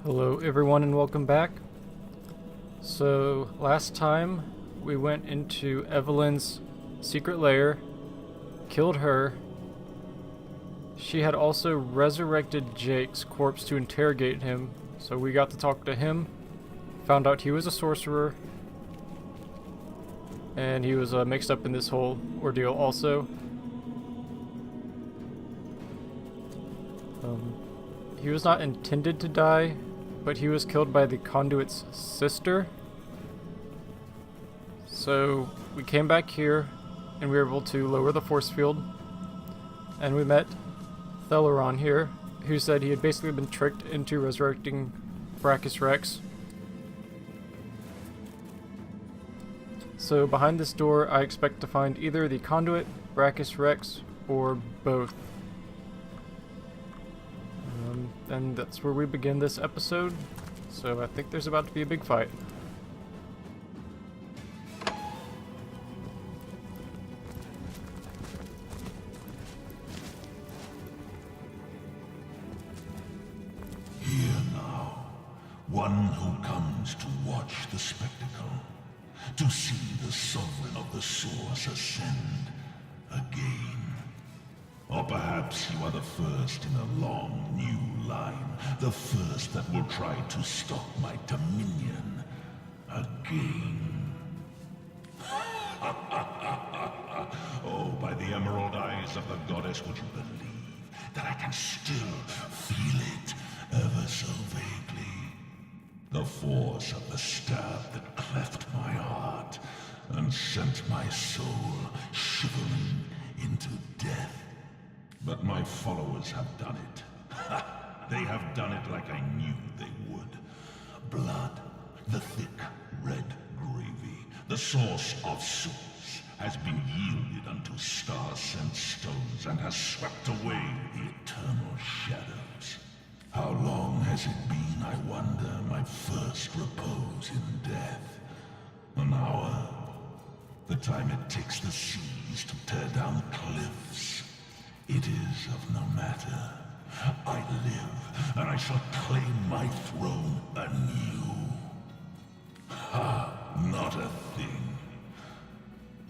Hello everyone and welcome back. So last time we went into Evelyn's secret lair, killed her. She had also resurrected Jake's corpse to interrogate him, so we got to talk to him, found out he was a sorcerer, and he was mixed up in this whole ordeal also. He was not intended to die, but he was killed by the conduit's sister. So we came back here and we were able to lower the force field, and we met Theleron here, who said he had basically been tricked into resurrecting Brachus Rex. So behind this door I expect to find either the conduit, Brachus Rex, or both. And that's where we begin this episode, so I think there's about to be a big fight. Here now, one who comes to watch the spectacle, to see the sovereign of the source ascend again. Or perhaps you are the first in a long new line, the first that will try to stop my dominion again. Oh, by the emerald eyes of the goddess, would you believe that I can still feel it ever so vaguely? The force of the stab that cleft my heart and sent my soul shivering into death. But my followers have done it. They have done it like I knew they would. Blood, the thick red gravy, the source of source, has been yielded unto star-sent stones and has swept away the eternal shadows. How long has it been, I wonder, my first repose in death? An hour? The time it takes the seas to tear down cliffs. It is of no matter. I live, and I shall claim my throne anew. Not a thing.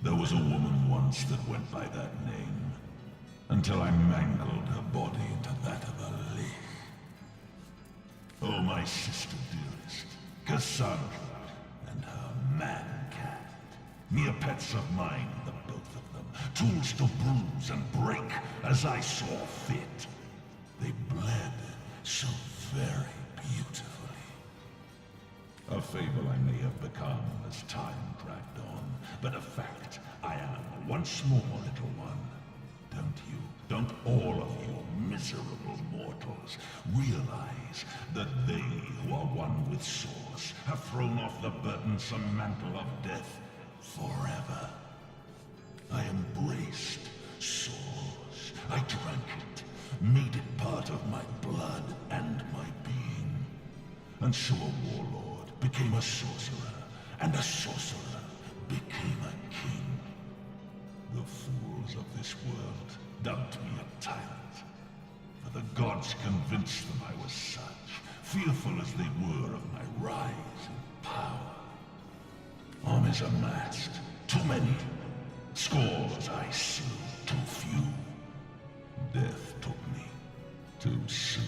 There was a woman once that went by that name, until I mangled her body into that of a lich. Oh, my sister dearest, Cassandra, and her man-cat. Mere pets of mine, the both of them. Tools to bruise and break as I saw fit. They bled so very beautifully. A fable I may have become as time dragged on, but a fact I am once more, little one. Don't you, don't all of you miserable mortals realize that they who are one with Source have thrown off the burdensome mantle of death forever? I embraced Source. I drank it, made it part of my blood and my being. And so a warlord became a sorcerer, and a sorcerer became a king. The fools of this world dubbed me a tyrant, for the gods convinced them I was such, fearful as they were of my rise and power. Armies amassed, too many. Scores I slew, too few. Death took me, too soon,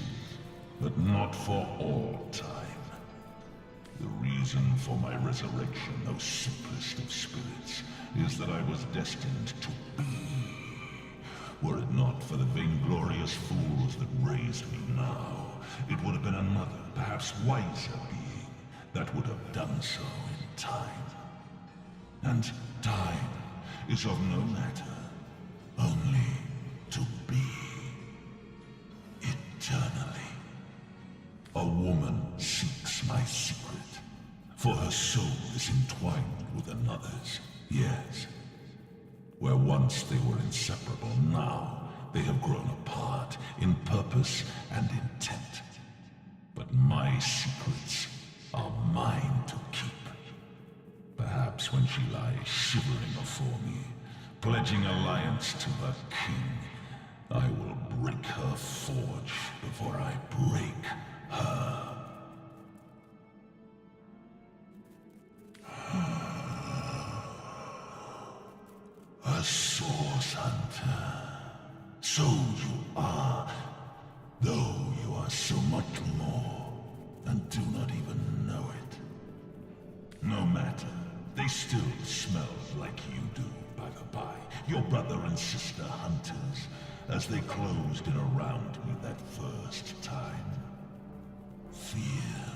but not for all time. The reason for my resurrection, O simplest of spirits, is that I was destined to be. Were it not for the vainglorious fools that raised me now, it would have been another, perhaps wiser being that would have done so in time. And time is of no matter, only to be eternally. A woman seeks my secret, for her soul is entwined with another's. Yes. Where once they were inseparable, now they have grown apart in purpose and intent. But my secrets are mine to keep. Perhaps when she lies shivering before me, pledging alliance to her king, I will break her forge before I break her. hunter. So you are, though you are so much more, and do not even know it. No matter, they still smell like you do, by the by, your brother and sister hunters, as they closed in around me that first time. Fear.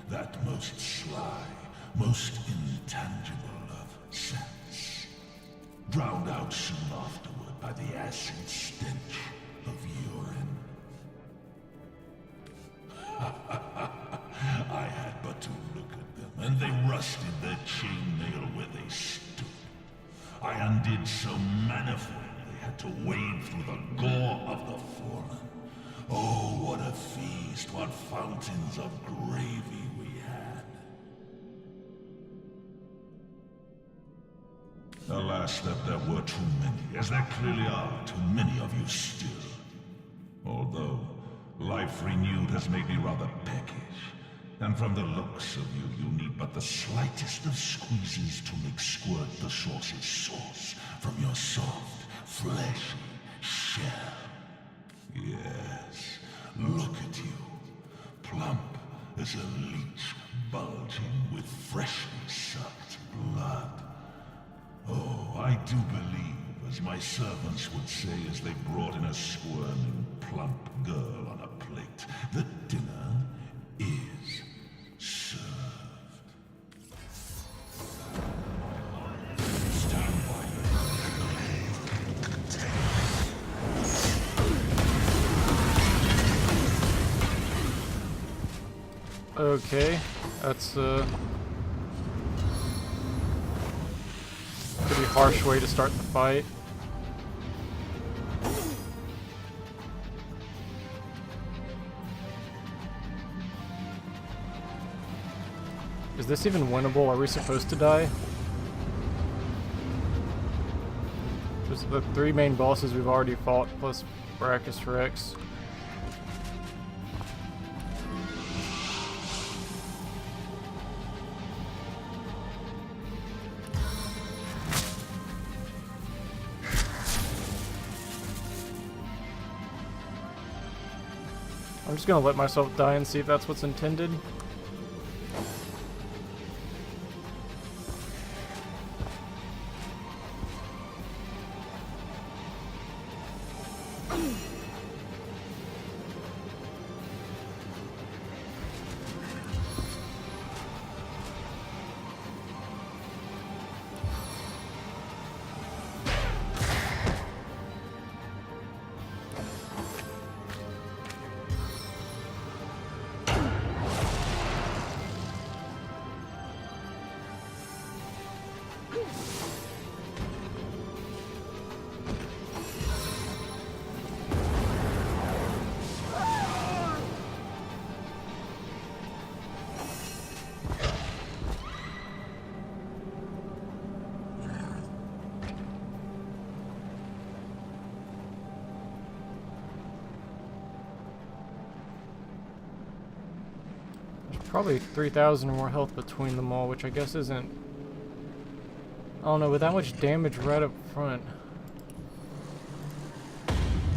That most sly, most intangible of scents. Drowned out soon afterward by the acid stench of urine. I had but to look at them, and they rusted their chainmail where they stood. I undid so manifold they had to wade through the gore of the fallen. Oh, what a feast, what fountains of gravy we had. Alas, that there were too many, as there clearly are too many of you still. Although, life renewed has made me rather peckish, and from the looks of you, you need but the slightest of squeezes to make squirt the sauce's sauce from your soft, fleshy shell. Yes, look at you, plump as a leech bulging with freshly sucked blood. Oh, I do believe, as my servants would say as they brought in a squirming, plump girl on a plate, that dinner is served. Stand by Okay, that's a pretty harsh way to start the fight. Is this even winnable? Are we supposed to die? Just the 3 main bosses we've already fought, plus Brachus Rex. I'm just gonna let myself die and see if that's what's intended. Probably 3,000 or more health between them all, which I guess isn't... I don't know, with that much damage right up front.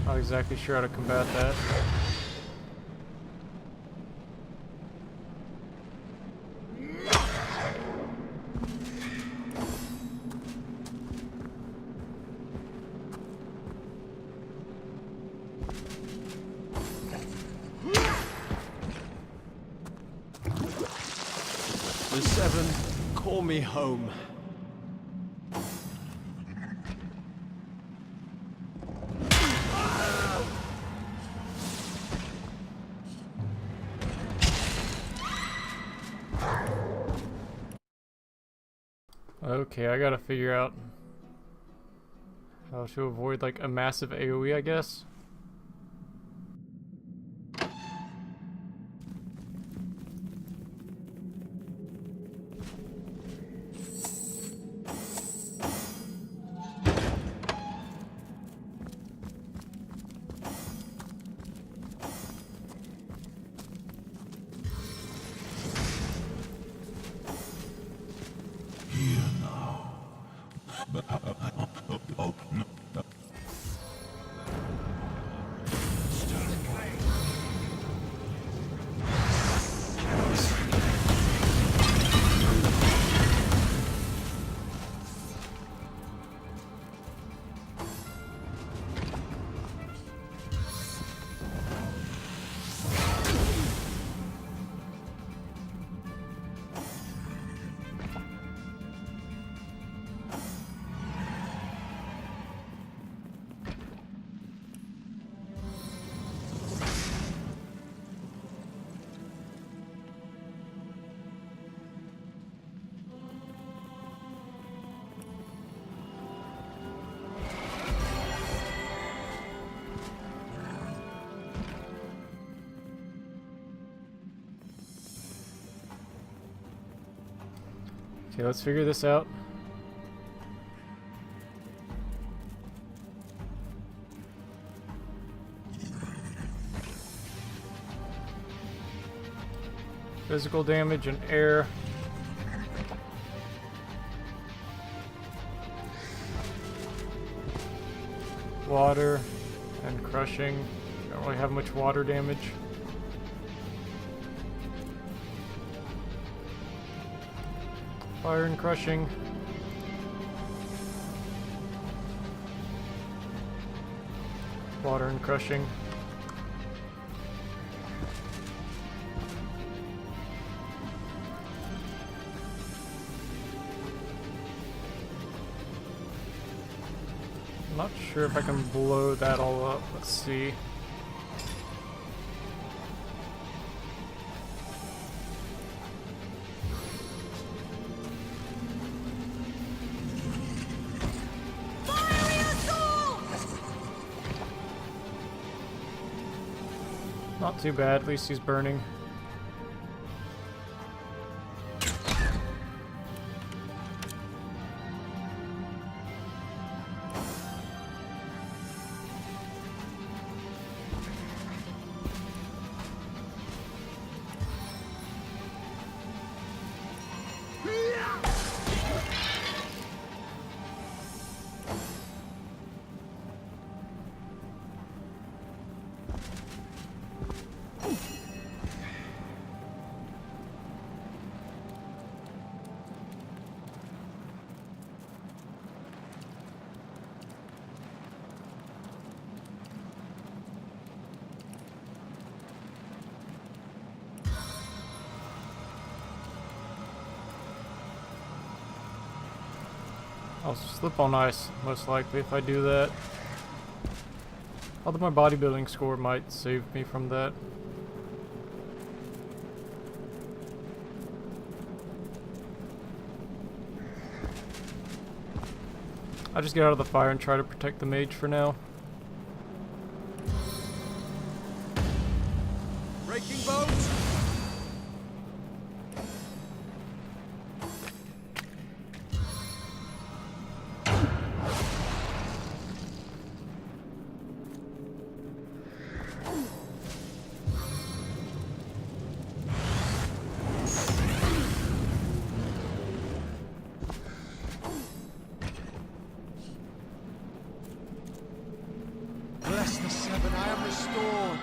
Not exactly sure how to combat that. The Seven, call me home. Okay, I gotta figure out how to avoid like a massive AoE, I guess. here now. But, oh, no. Okay, let's figure this out. Physical damage and air. Water and crushing. Don't really have much water damage. Fire and crushing. Water and crushing. I'm not sure if I can blow that all up. Let's see. Not too bad, at least he's burning. I'll slip on ice, most likely, if I do that. Although my bodybuilding score might save me from that. I'll just get out of the fire and try to protect the mage for now. Breaking boat! Bless the seven, I am restored.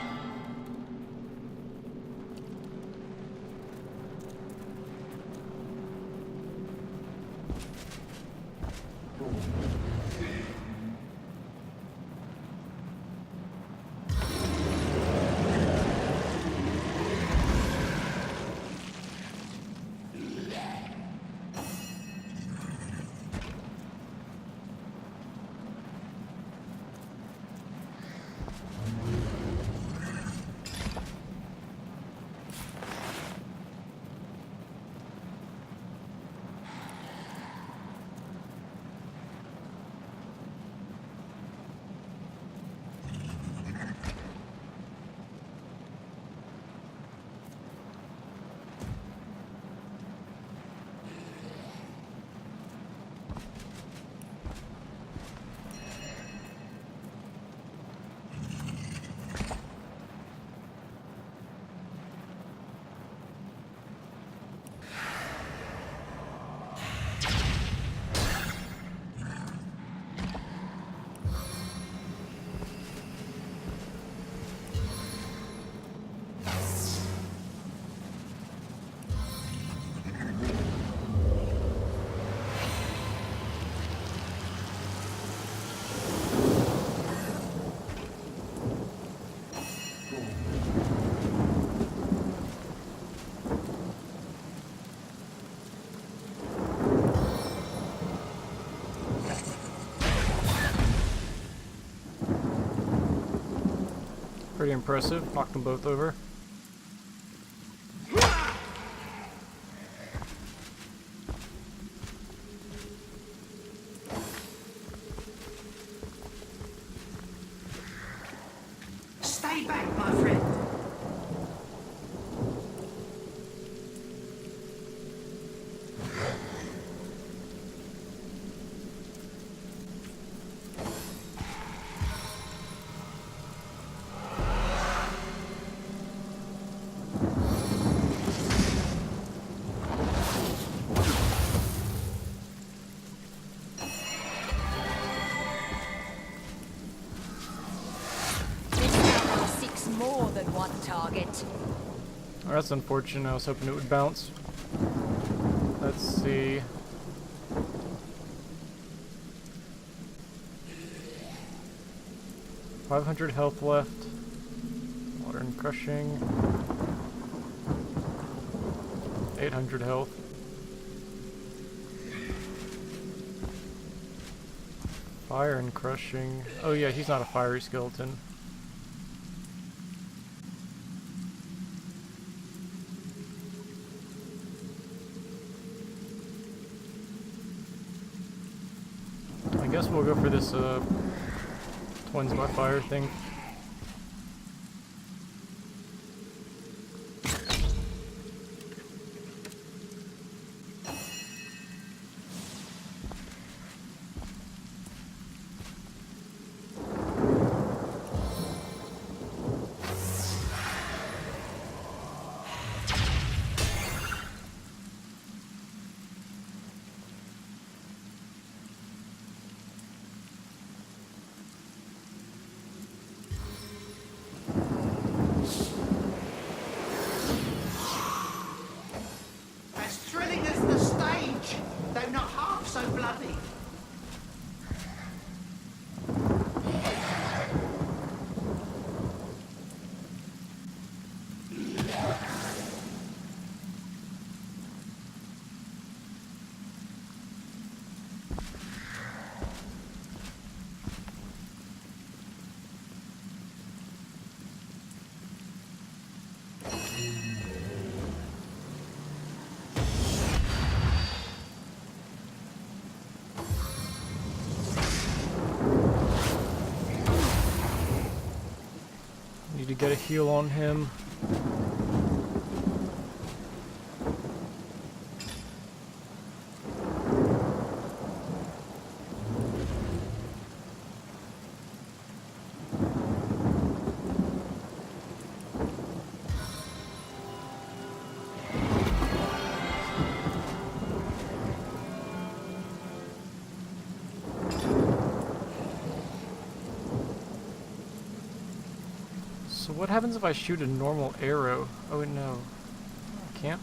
Pretty impressive. Knocked them both over. Stay back, my friend. more than one target. Oh, that's unfortunate. I was hoping it would bounce. Let's see. $500 health left. Water and crushing. 800 health. Fire and crushing. Oh yeah, he's not a fiery skeleton. I guess we'll go for this twins by fire thing. As thrilling as the stage, though not half so bloody. Need to get a heal on him. So what happens if I shoot a normal arrow? Oh no, I can't.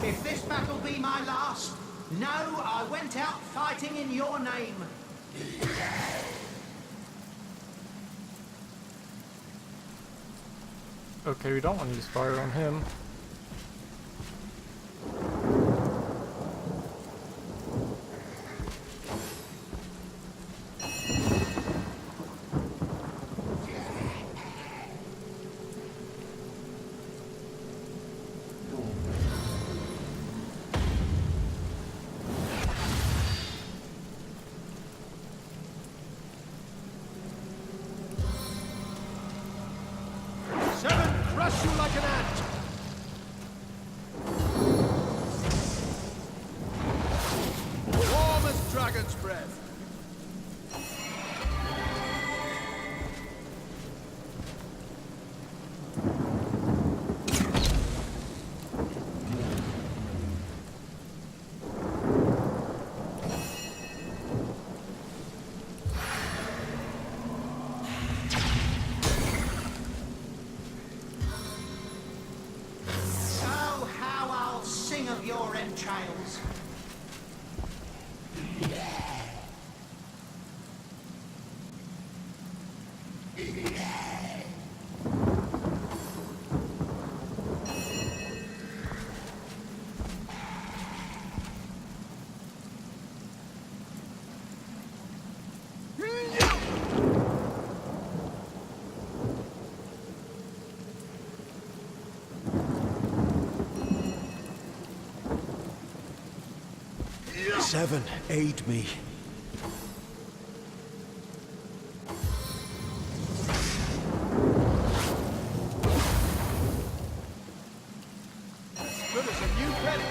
If this battle be my last, know I went out fighting in your name. Okay, we don't want to use fire on him. Seven, aid me. As good as a new penny.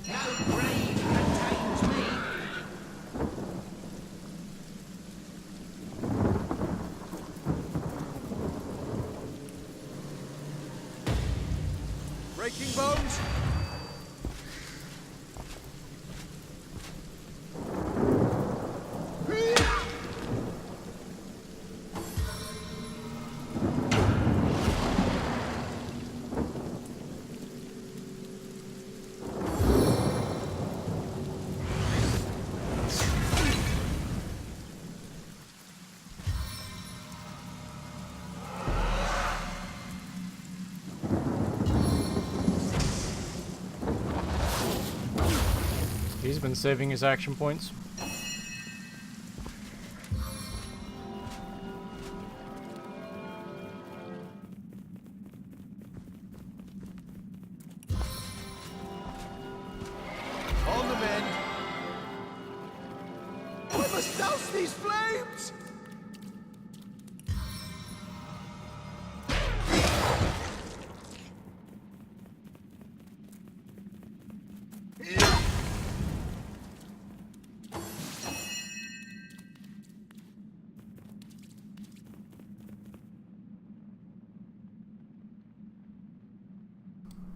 No grave contains me. Breaking bones. He's been saving his action points. On the mend. We must douse these flames!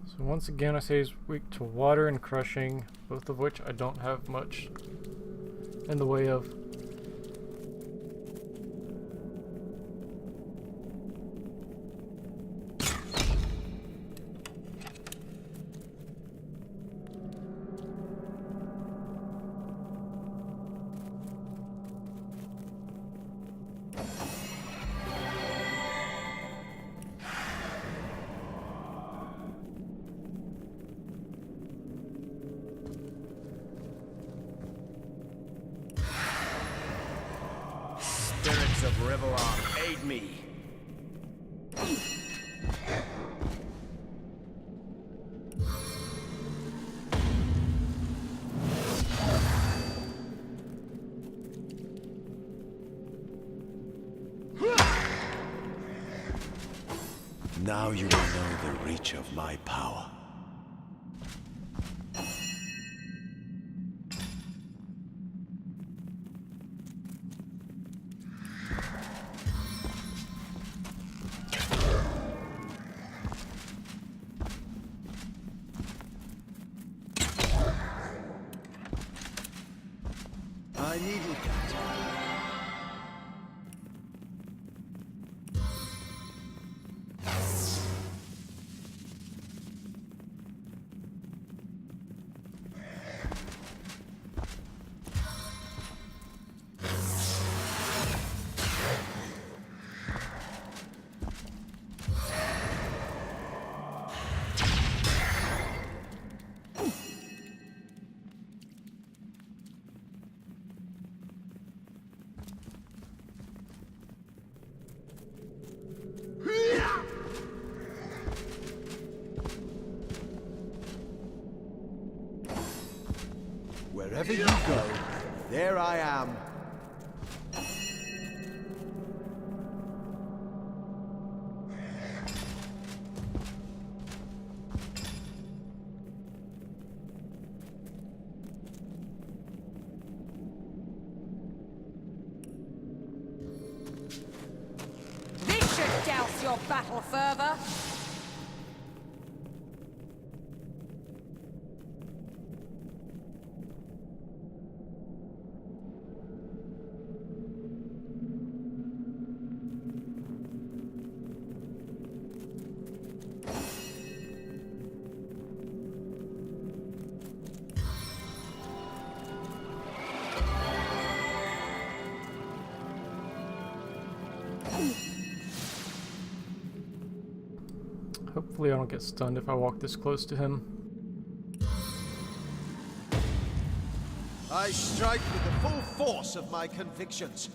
So once again, I say he's weak to water and crushing, both of which I don't have much in the way of. Spirits of Rivellon, aid me. Now you will know the reach of my power. I needed that. Wherever you go, there I am. This should douse your battle fervor. Hopefully I don't get stunned if I walk this close to him. I strike with the full force of my convictions.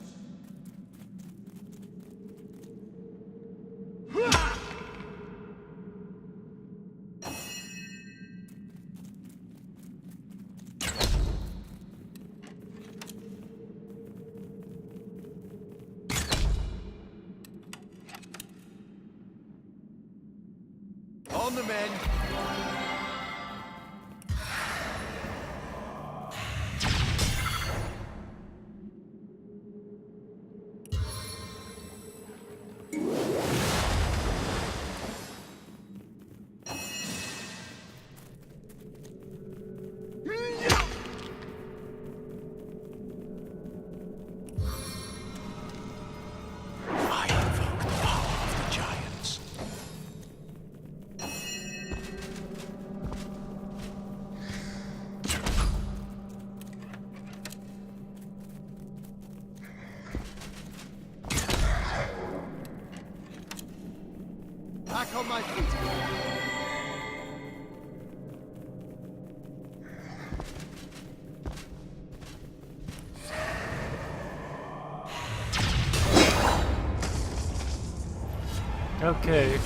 On the men. I invoke the power of the giants. Back on my feet. Okay,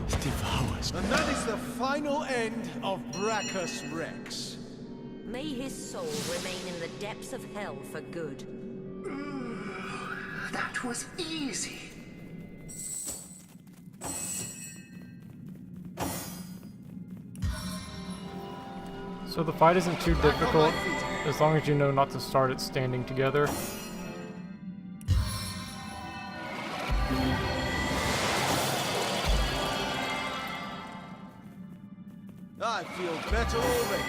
Devours. And that is the final end of Brachus Rex. May his soul remain in the depths of hell for good. That was easy. so the fight isn't too difficult as long as you know not to start it standing together. I feel better already.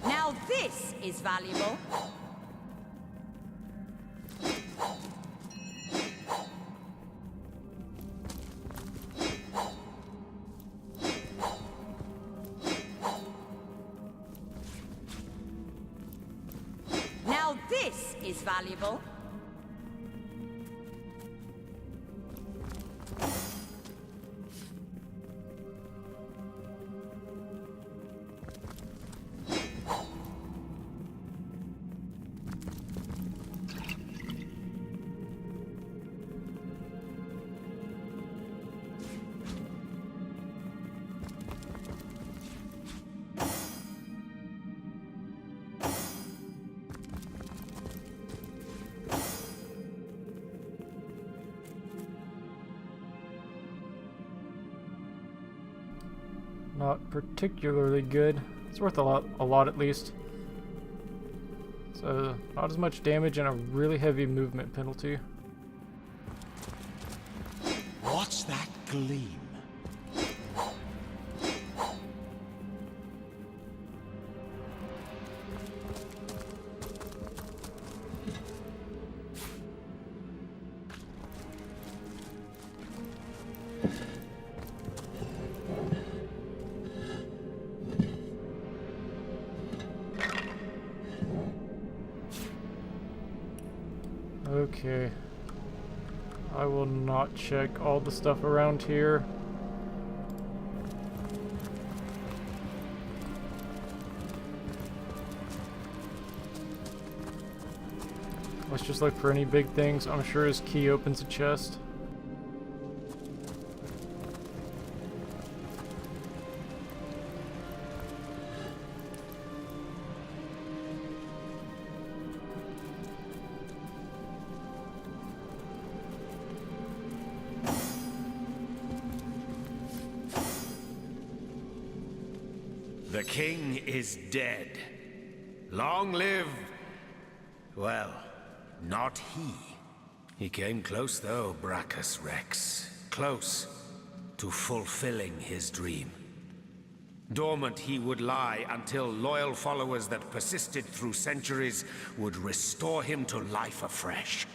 Now this is valuable. Now this is valuable. Not particularly good. It's worth a lot at least. So, not as much damage and a really heavy movement penalty. What's that gleam? Okay. I will not check all the stuff around here. Let's just look for any big things. I'm sure his key opens a chest. The king is dead. Long live... well, not he. He came close though, Brachus Rex. Close to fulfilling his dream. Dormant he would lie until loyal followers that persisted through centuries would restore him to life afresh.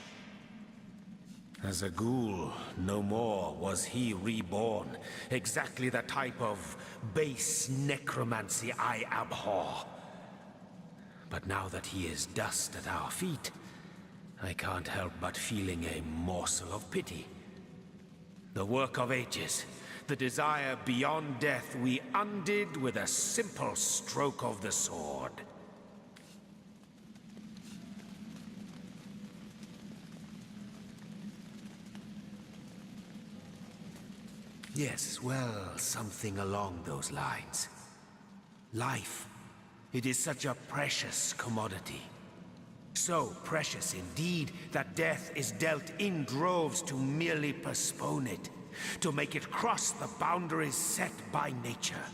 As a ghoul, no more was he reborn. Exactly the type of base necromancy I abhor. But now that he is dust at our feet, I can't help but feeling a morsel of pity. The work of ages, the desire beyond death, we undid with a simple stroke of the sword. Yes, well, something along those lines. Life, it is such a precious commodity. So precious indeed that death is dealt in droves to merely postpone it, to make it cross the boundaries set by nature.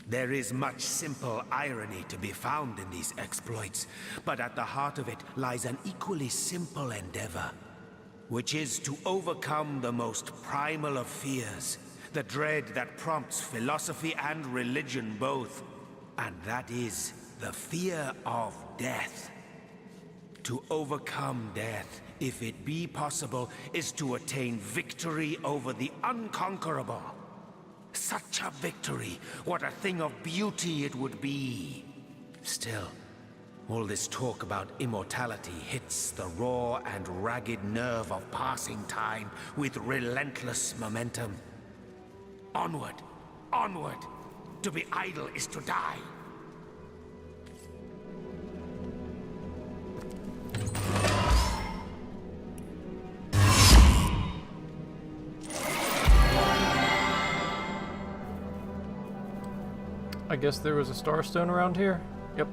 There is much simple irony to be found in these exploits, but at the heart of it lies an equally simple endeavor, which is to overcome the most primal of fears, the dread that prompts philosophy and religion both, and that is the fear of death. To overcome death, if it be possible, is to attain victory over the unconquerable. Such a victory, what a thing of beauty it would be. Still, all this talk about immortality hits the raw and ragged nerve of passing time with relentless momentum. Onward, onward! To be idle is to die. I guess there was a starstone around here? Yep.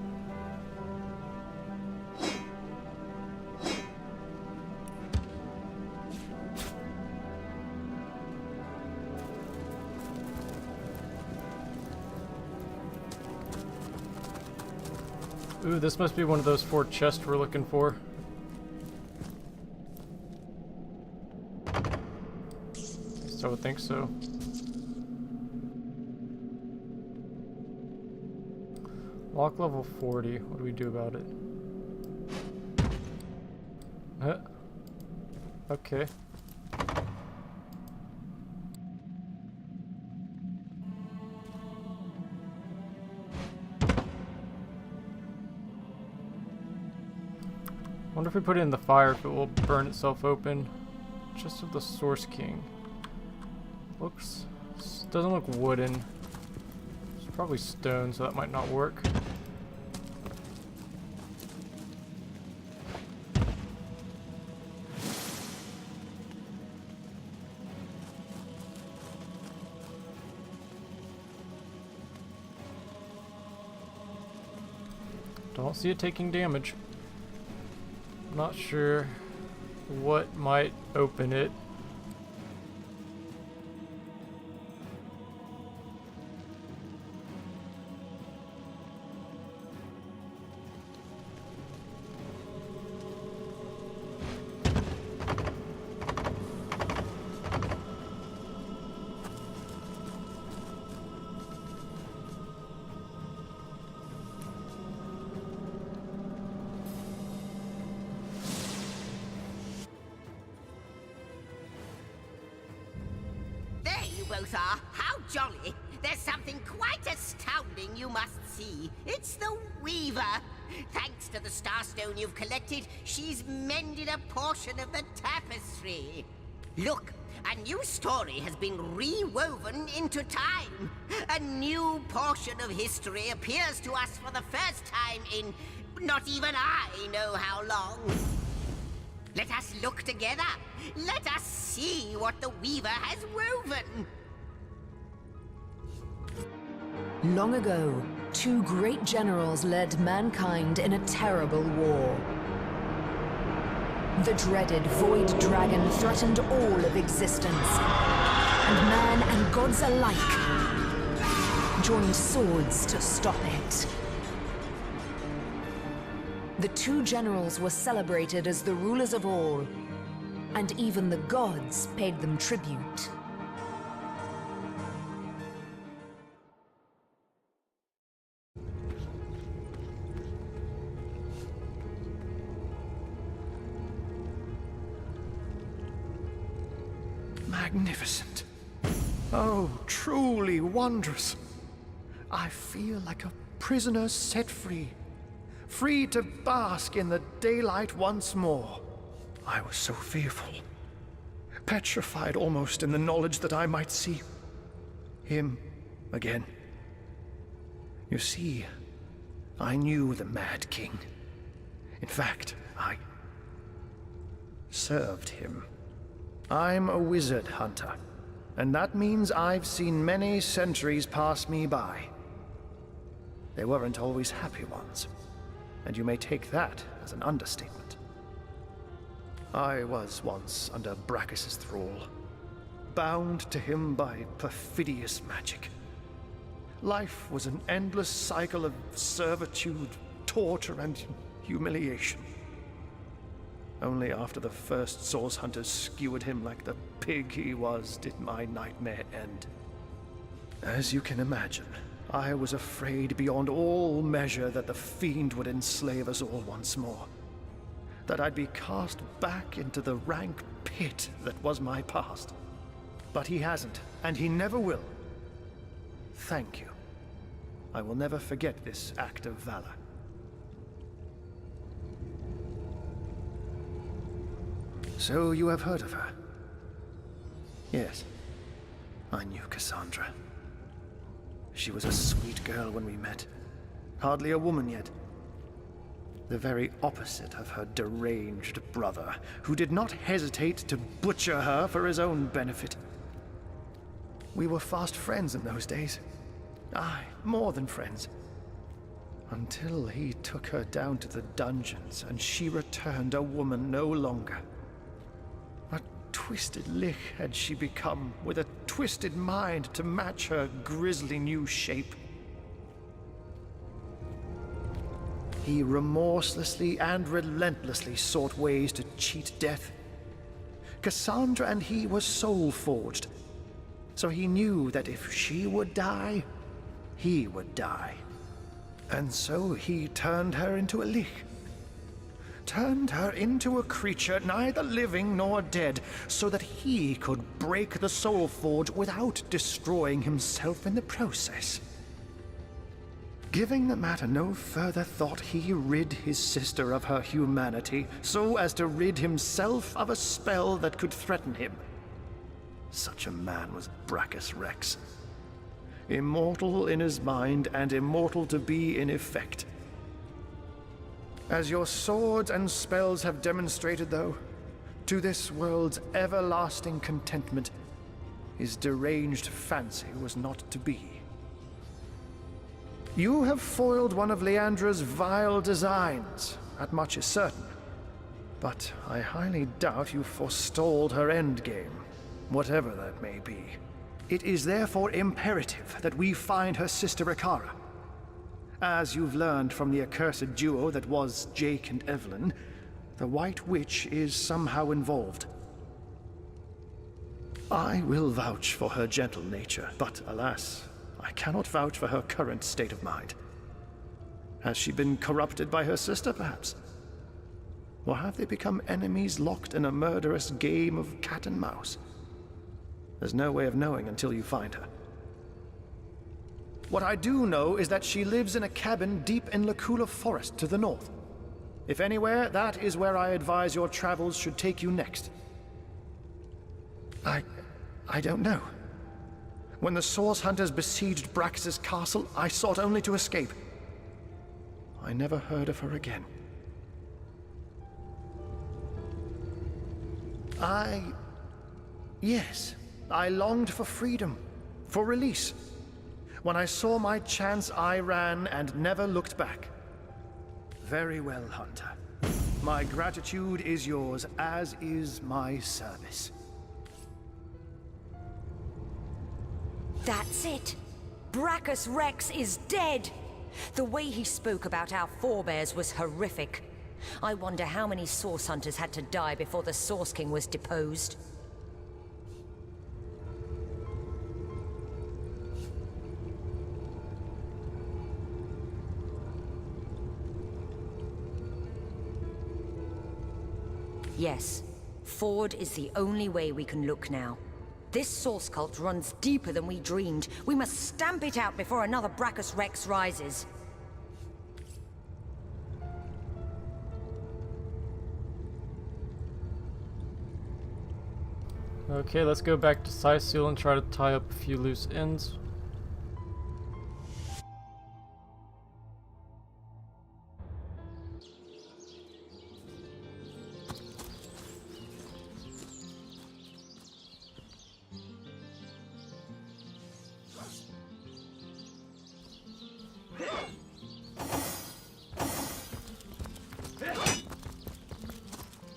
Ooh, this must be one of those 4 chests we're looking for. So I would think so. Lock level 40. What do we do about it? Okay. Wonder if we put it in the fire if it will burn itself open. Chest of the Source King. Looks... doesn't look wooden. It's probably stone, so that might not work. Don't see it taking damage. Not sure what might open it. Both are. How jolly! There's something quite astounding you must see. It's the Weaver. Thanks to the Starstone you've collected, she's mended a portion of the tapestry. Look, a new story has been rewoven into time. A new portion of history appears to us for the first time in not even I know how long. Let us look together. Let us see what the Weaver has woven. Long ago, 2 great generals led mankind in a terrible war. The dreaded Void Dragon threatened all of existence, and man and gods alike joined swords to stop it. The 2 generals were celebrated as the rulers of all, and even the gods paid them tribute. Magnificent. Oh, truly wondrous. I feel like a prisoner set free. free to bask in the daylight once more. I was so fearful, petrified almost in the knowledge that I might see him again. You see, I knew the Mad King. In fact, I served him. I'm a wizard hunter, and that means I've seen many centuries pass me by. They weren't always happy ones, and you may take that as an understatement. I was once under Brachus's thrall, bound to him by perfidious magic. Life was an endless cycle of servitude, torture, and humiliation. Only after the first source hunters skewered him like the pig he was did my nightmare end. As you can imagine, I was afraid beyond all measure that the fiend would enslave us all once more. That I'd be cast back into the rank pit that was my past. But he hasn't, and he never will. Thank you. I will never forget this act of valor. So you have heard of her? Yes. I knew Cassandra. She was a sweet girl when we met. Hardly a woman yet. The very opposite of her deranged brother, who did not hesitate to butcher her for his own benefit. We were fast friends in those days. Aye, more than friends. Until he took her down to the dungeons, and she returned a woman no longer. A twisted lich had she become, with a twisted mind to match her grisly new shape. He remorselessly and relentlessly sought ways to cheat death. Cassandra and he were soul-forged, so he knew that if she would die, he would die. And so he turned her into a lich. Turned her into a creature neither living nor dead, so that he could break the soul forge without destroying himself in the process. Giving the matter no further thought, he rid his sister of her humanity, so as to rid himself of a spell that could threaten him. Such a man was Brachus Rex. Immortal in his mind, and immortal to be in effect. As your swords and spells have demonstrated, though, to this world's everlasting contentment, his deranged fancy was not to be. You have foiled one of Leandra's vile designs, that much is certain. But I highly doubt you forestalled her endgame, whatever that may be. It is therefore imperative that we find her sister Ikara. As you've learned from the accursed duo that was Jake and Evelyn, the White Witch is somehow involved. I will vouch for her gentle nature, but alas, I cannot vouch for her current state of mind. Has she been corrupted by her sister, perhaps? Or have they become enemies locked in a murderous game of cat and mouse? There's no way of knowing until you find her. What I do know is that she lives in a cabin deep in Lacula Forest to the north. If anywhere, that is where I advise your travels should take you next. I don't know. When the Source Hunters besieged Brachus's castle, I sought only to escape. I never heard of her again. Yes, I longed for freedom, for release. When I saw my chance, I ran and never looked back. Very well, Hunter. My gratitude is yours, as is my service. That's it. Brachus Rex is dead. The way he spoke about our forebears was horrific. I wonder how many Source Hunters had to die before the Source King was deposed. Yes, Ford is the only way we can look now. This Source cult runs deeper than we dreamed. We must stamp it out before another Brachus Rex rises. Okay, let's go back to Seal and try to tie up a few loose ends.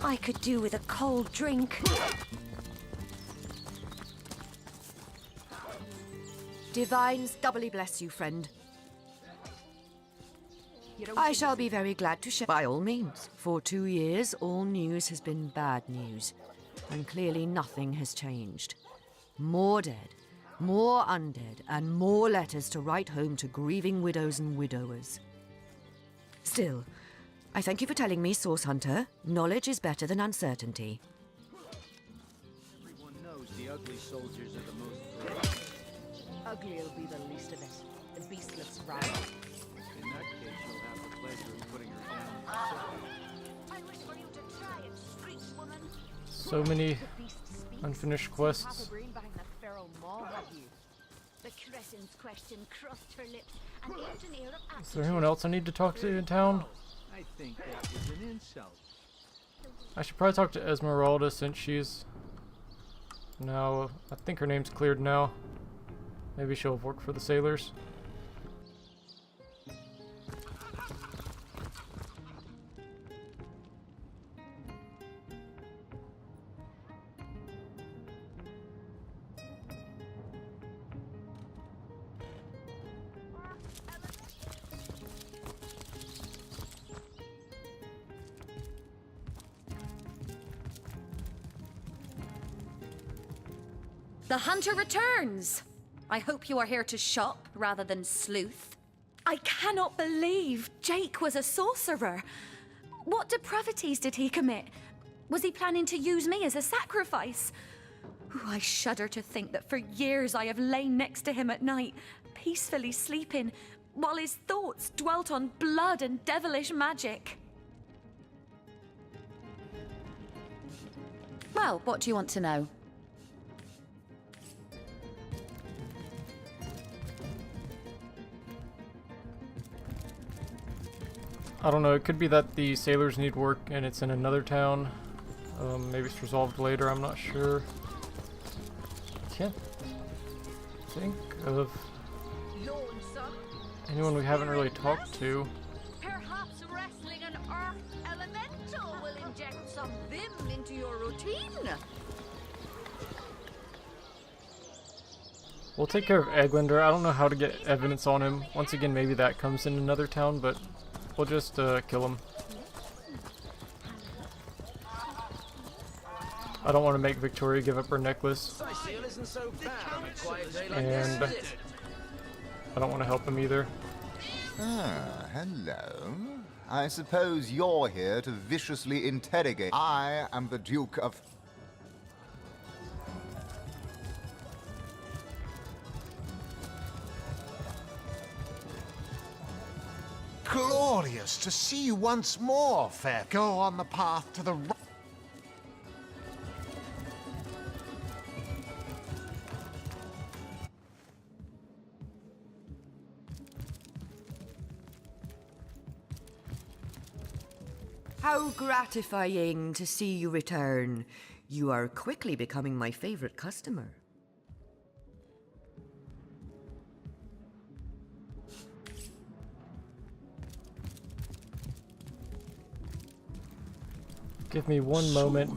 I could do with a cold drink. Divines doubly bless you, friend. I shall be very glad to share. By all means. For 2 years, all news has been bad news. And clearly nothing has changed. More dead, more undead, and more letters to write home to grieving widows and widowers. Still, I thank you for telling me, Source Hunter. Knowledge is better than uncertainty. Everyone knows the ugly soldiers are the most brave. Ugly'll be the least of it. The beastless rabble. In that case, you'll have the pleasure of putting her down. I wish for you to try and screech, woman. So many The beast speaks. unfinished Half a quests. brain behind that feral maw have you. The cretin's question crossed her lips and left an air of Is there anyone else I need to talk to in town? I think that was an insult. I should probably talk to Esmeralda since she's now, I think her name's cleared now. Maybe she'll work for the sailors. The hunter returns! I hope you are here to shop rather than sleuth. I cannot believe Jake was a sorcerer. What depravities did he commit? Was he planning to use me as a sacrifice? Ooh, I shudder to think that for years I have lain next to him at night, peacefully sleeping, while his thoughts dwelt on blood and devilish magic. Well, what do you want to know? I don't know, it could be that the sailors need work and it's in another town. Maybe it's resolved later, I'm not sure. Can't think of anyone we haven't really talked to. Perhaps wrestling an earth elemental will inject some vim into your routine. We'll take care of Eglander. I don't know how to get evidence on him. Once again, maybe that comes in another town, but we'll just kill him. I don't want to make Victoria give up her necklace. And I don't want to help him either. Ah, hello. I suppose you're here to viciously interrogate. I am the Duke of... Glorious to see you once more, fair. Go on the path to the right. How gratifying to see you return. You are quickly becoming my favorite customer. Give me one moment,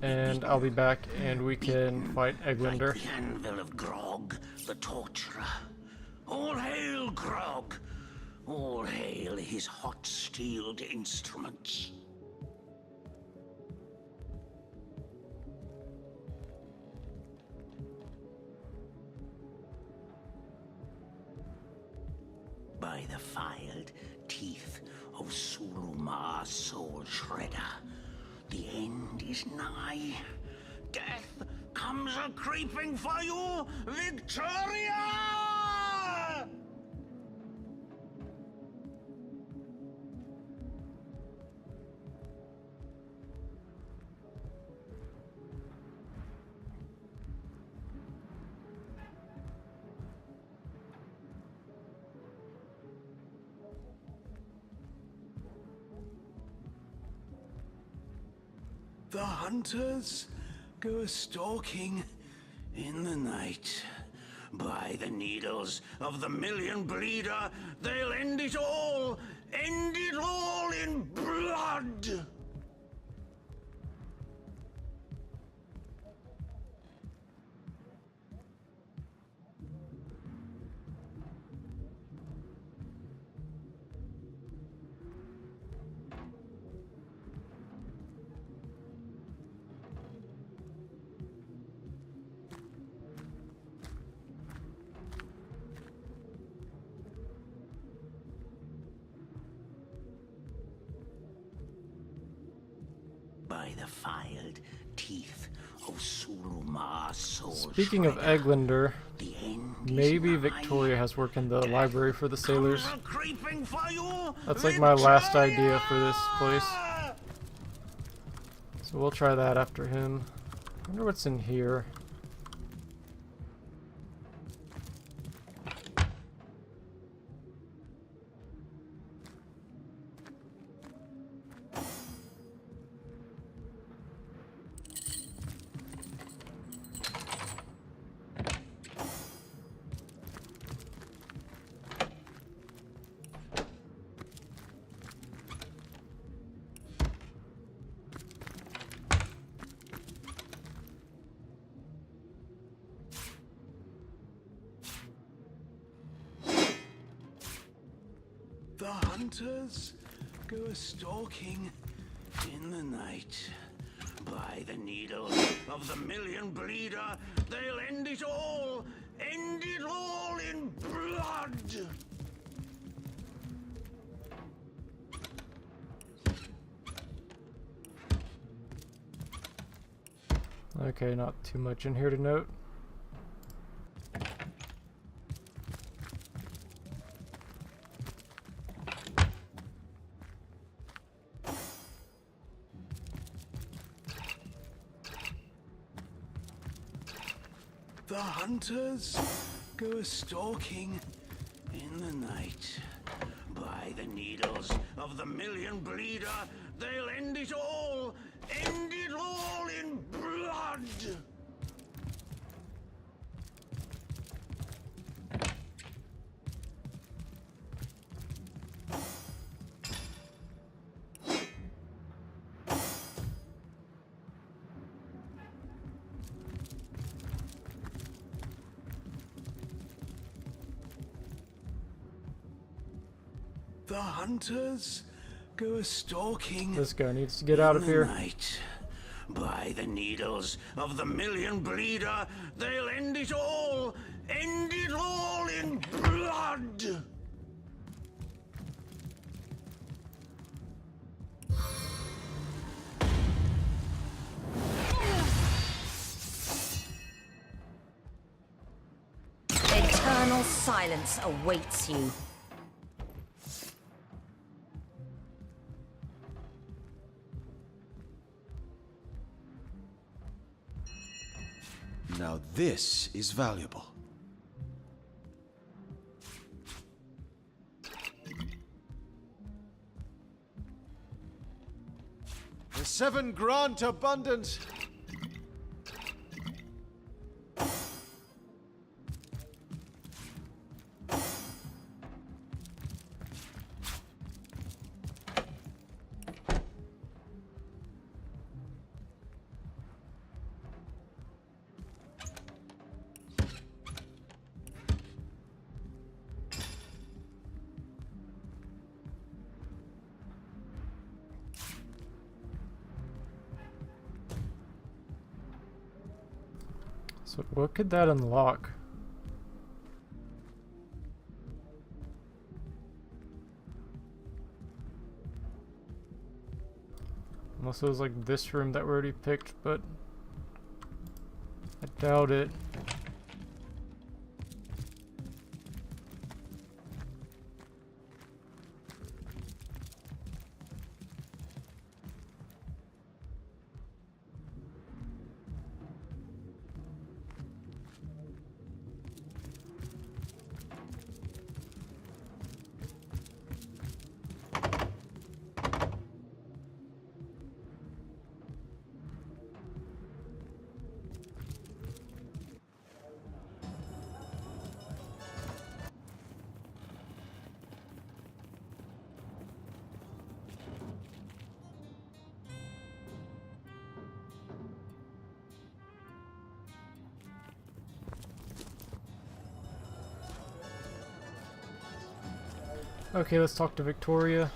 and I'll be back, and we can fight Eglander. The anvil of Grog, the torturer. All hail Grog! All hail his hot-steeled instruments. By the filed teeth of Sulumar's soul shredder, the end is nigh. Death comes a-creeping for you, Victoria! The hunters go a-stalking in the night. By the needles of the million bleeder, they'll end it all in blood! By the filed teeth of Sulumar's soul. Speaking of Eglander, maybe Victoria has work in the library for the sailors. That's like my last idea for this place. So we'll try that after him. I wonder what's in here. The hunters go a-stalking in the night. By the needle of the million bleeder, they'll end it all in blood! Okay, not too much in here to note. The hunters go a-stalking in the night. By the needles of the million bleeder, they'll end it all in blood! The hunters go a-stalking. This guy needs to get out of here. Night. By the needles of the million bleeder, they'll end it all in blood! Eternal silence awaits you. Now this is valuable. The 7 grant abundance. So what could that unlock? Unless it was like this room that we already picked, but I doubt it. Okay, let's talk to Victoria.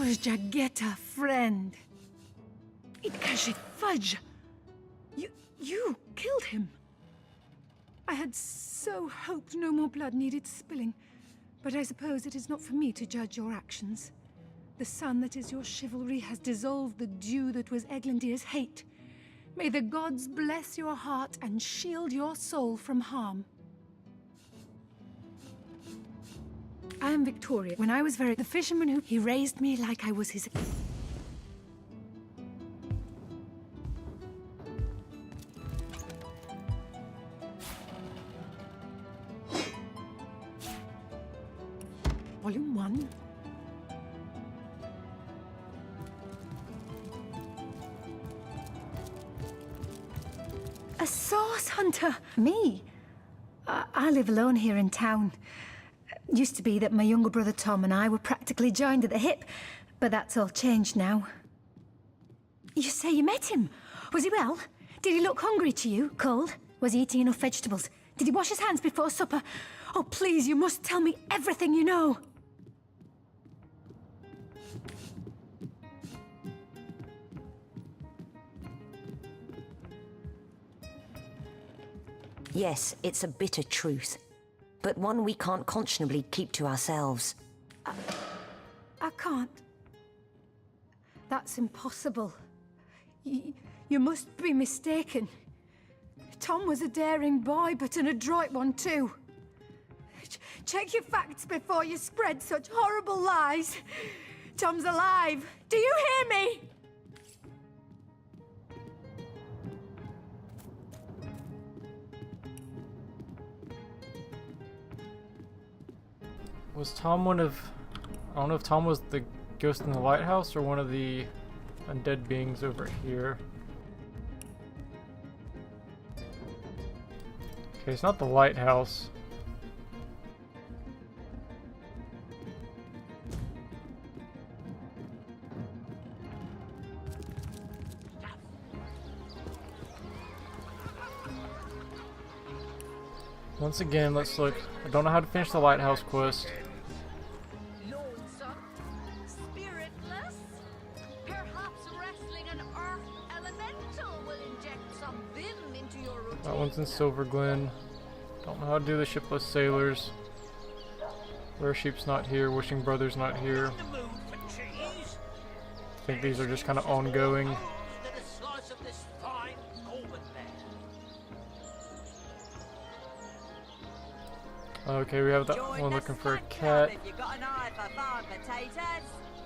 Jageta, friend. Itkashi Fudge. You killed him. I had so hoped no more blood needed spilling, but I suppose it is not for me to judge your actions. The sun that is your chivalry has dissolved the dew that was Eglandir's hate. May the gods bless your heart and shield your soul from harm. I am Victoria. When I was the fisherman he raised me like I was his... Volume 1. A source hunter? Me? I live alone here in town. Used to be that my younger brother Tom and I were practically joined at the hip, but that's all changed now. You say you met him? Was he well? Did he look hungry to you? Cold? Was he eating enough vegetables? Did he wash his hands before supper? Oh, please, you must tell me everything you know. Yes, it's a bitter truth, but one we can't conscionably keep to ourselves. I can't. That's impossible. You must be mistaken. Tom was a daring boy, but an adroit one too. Check your facts before you spread such horrible lies. Tom's alive. Do you hear me? Was Tom one of... I don't know if Tom was the ghost in the lighthouse or one of the undead beings over here. Okay, it's not the lighthouse. Once again, let's look. I don't know how to finish the lighthouse quest. Lonesome, spiritless. Perhaps wrestling an earth elemental will inject some vim into your routine. That one's in Silver Glen. Don't know how to do the shipless sailors. Rare Sheep's not here. Wishing Brother's not here. I think these are just kind of ongoing. Okay, we have that one looking for a cat.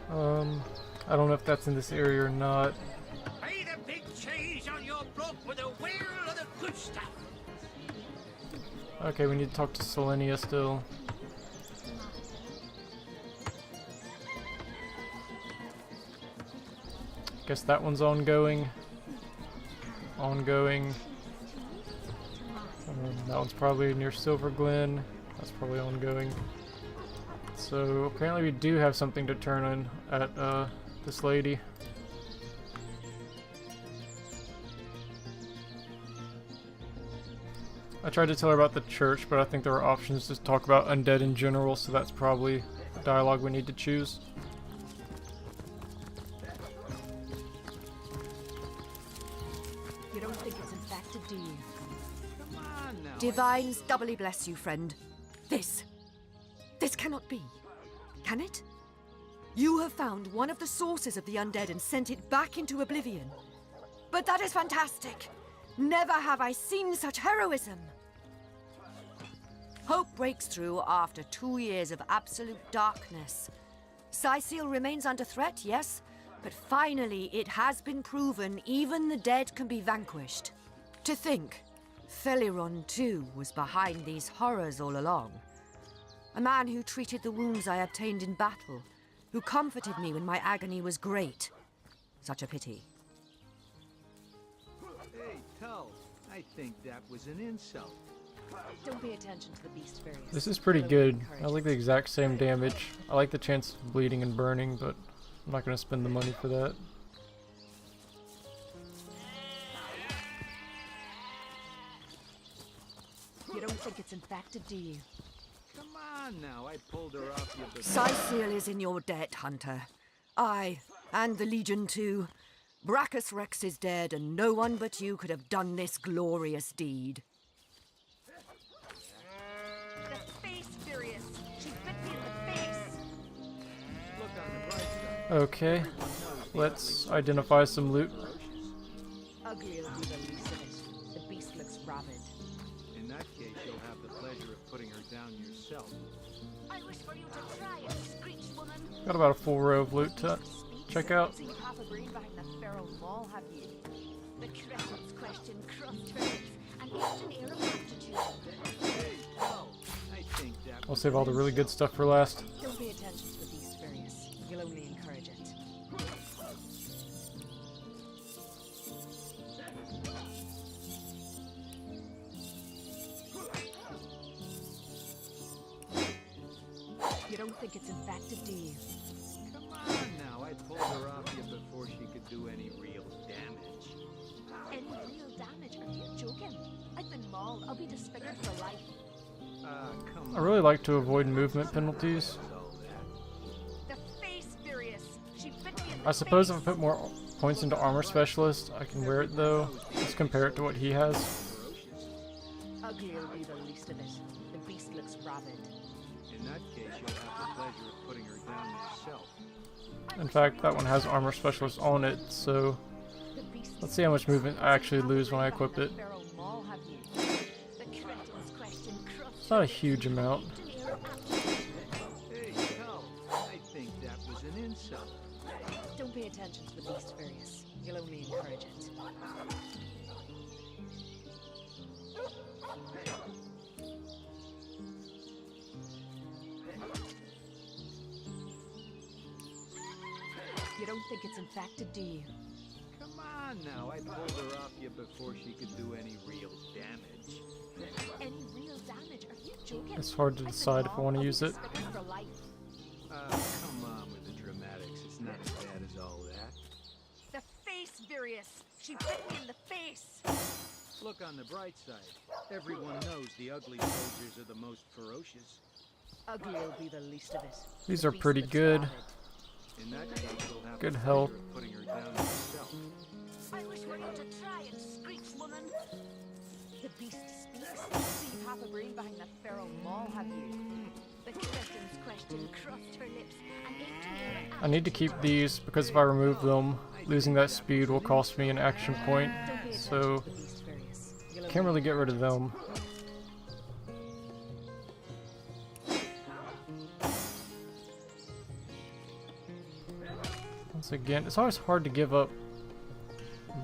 I don't know if that's in this area or not. Pay the big cheese on your block with a wheel of the good stuff. Okay, we need to talk to Selenia still. Guess that one's ongoing. That one's probably near Silver Glen. That's probably ongoing. So apparently we do have something to turn on at this lady. I tried to tell her about the church, but I think there are options to talk about undead in general, so that's probably the dialogue we need to choose. You don't think it's infected, do you? Come on now. Divines doubly bless you, friend. This cannot be. Can it? You have found one of the sources of the undead and sent it back into oblivion. But that is fantastic. Never have I seen such heroism. Hope breaks through after 2 years of absolute darkness. Sicil remains under threat, yes, But finally, it has been proven even the dead can be vanquished. To think, Feliron too was behind these horrors all along. A man who treated the wounds I obtained in battle, who comforted me when my agony was great. Such a pity. Hey, Tull, I think that was an insult. Don't pay attention to the beast fairies. This is pretty good. I like the exact same damage. I like the chance of bleeding and burning, but I'm not going to spend the money for that. You don't think it's infected, do you? Come on now, I pulled her off you before. Sicil is in your debt, Hunter. I, and the Legion too. Brachus Rex is dead, and no one but you could have done this glorious deed. The face furious. She bit me in the face. Look on the bright side. Okay, let's identify some loot. Ugly will be the least of it. The beast looks rabid. In that case, you'll have the pleasure of putting her down yourself. I wish for you to try it, screech woman. Got about a full row of loot to check out. So you have a brain behind that feral maul, have you? The crescent's question crossed her lips and left an air of aptitude. Hey, Tull, I think that I'll save all the really good stuff for last. Don't pay attention to the beast fairies. You'll only encourage it. You don't think it's infected, do you? Come on now, I pulled her off you before she could do any real damage. Any real damage? Are you joking? I've been mauled. I'll be disfigured for life. Come I really like to avoid movement penalties. The face furious. She bit me in the I suppose face. if I put more points into armor specialist, I can wear it though. Let's compare it to what he has. Ugly will be the least of it. The beast looks rabid. In that case, you'll have the pleasure of putting her down yourself. In fact, that one has armor specialist on it, so let's see how much movement I actually lose when I equip it. It's not a huge amount. Hey, Tull, I think that was an insult. Don't pay attention to the beast furious. You'll only encourage it. You don't think it's infected, do you? Come on now, I pulled her off you before she could do any real damage. Any real damage? Are you joking? It's hard to decide if I want to use it. For life. Come on with the dramatics. It's not as bad as all that. The face furious. She bit me in the face. Look on the bright side. Everyone knows the ugly soldiers are the most ferocious. Ugly will be the least of it. These are pretty good. In that case, you'll have Good the health. pleasure of putting her down yourself. I wish for you to try it, screech woman. The beast speaks. So you have a brain behind that feral maul, have you? The crescent's question crossed her lips and ate an air of I need to keep these because if I remove them, losing that speed will cost me an action point, so can't really get rid of them. Once again, it's always hard to give up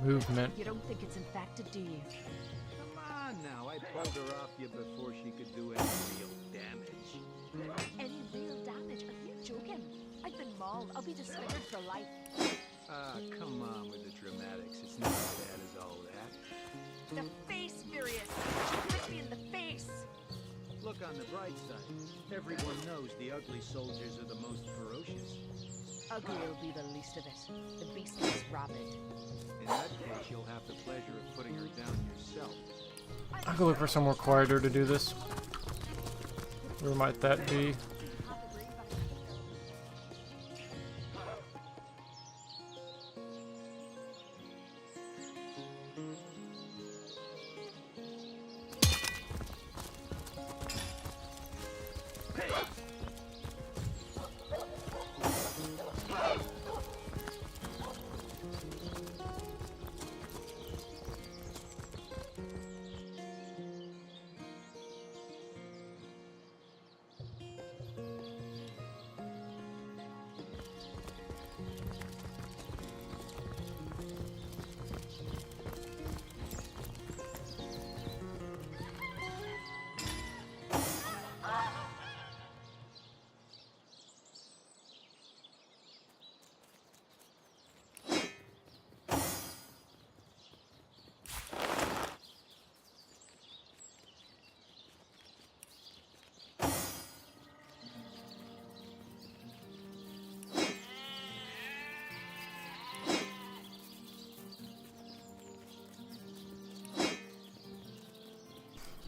movement. You don't think it's infected, do you? Come on now, I pulled her off you before she could do any real damage. Any real damage? Are you joking? I've been mauled. I'll be disfigured for life. Come on with the dramatics. It's not as bad as all that. The face furious. She bit me in the face. Look on the bright side. Everyone knows the ugly soldiers are the most ferocious. Ugly will be the least of it. The beast looks rabid. In that case, you'll have the pleasure of putting her down yourself. I'll go look for somewhere quieter to do this. Where might that be?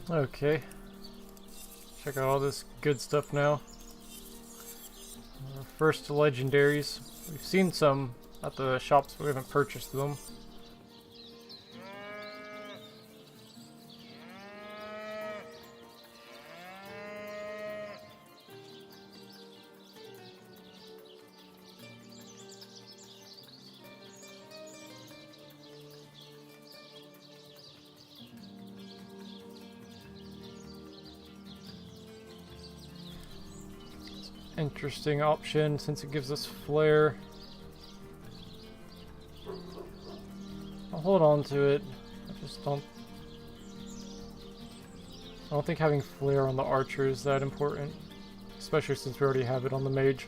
Okay. Check out all this good stuff now. First legendaries. We've seen some at the shops, but we haven't purchased them. Interesting option since it gives us flare. I'll hold on to it. I just don't think having flare on the archer is that important, especially since we already have it on the mage.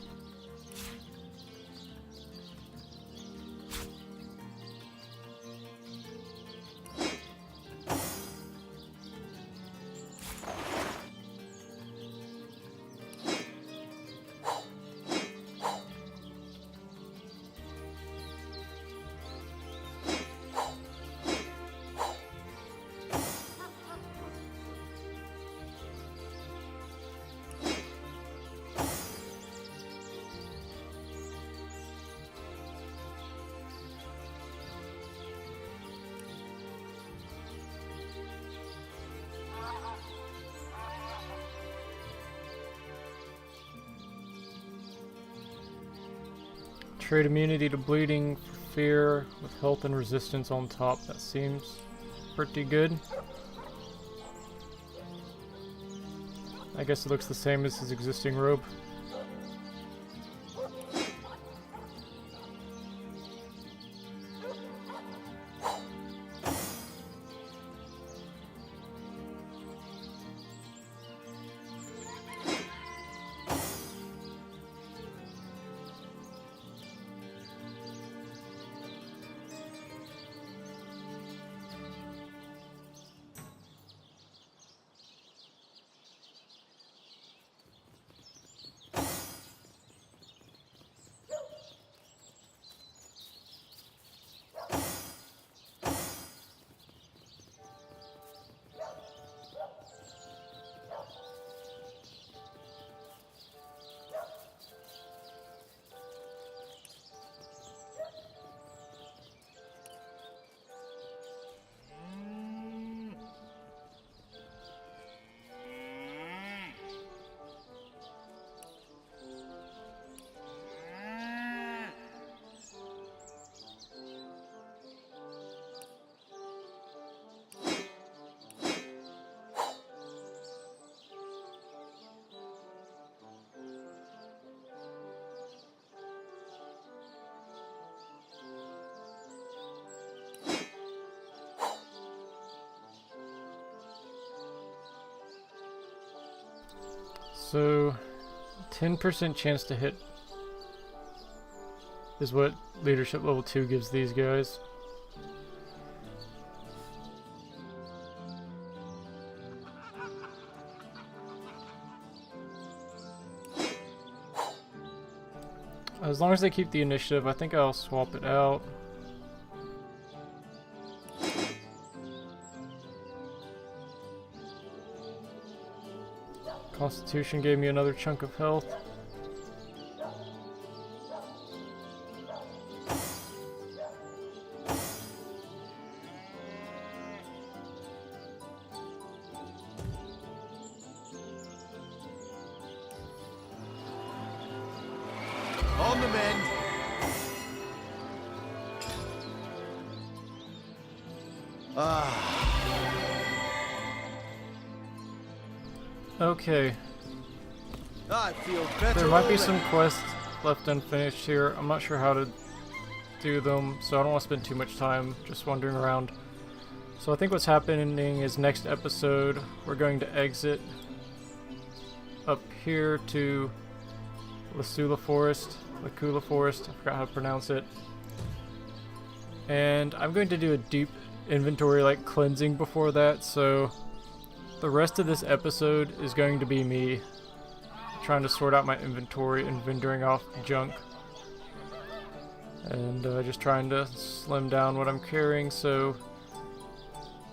Trade immunity to bleeding for fear with health and resistance on top. That seems pretty good. I guess it looks the same as his existing robe. So, 10% chance to hit is what leadership level 2 gives these guys. As long as they keep the initiative, I think I'll swap it out. Constitution gave me another chunk of health. On the mend. Okay. I feel better. There might be already. some quests left unfinished here. I'm not sure how to do them, so I don't want to spend too much time just wandering around. So I think what's happening is next episode we're going to exit up here to Lasula Forest, Lacula Forest, I forgot how to pronounce it. And I'm going to do a deep inventory like cleansing before that, so the rest of this episode is going to be me trying to sort out my inventory and vendoring off junk. And just trying to slim down what I'm carrying, so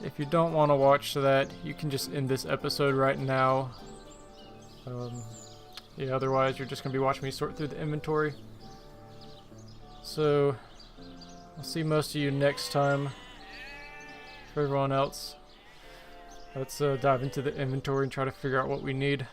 If you don't want to watch that, you can just end this episode right now. Yeah, otherwise you're just going to be watching me sort through the inventory. So, I'll see most of you next time. For everyone else, let's dive into the inventory and try to figure out what we need.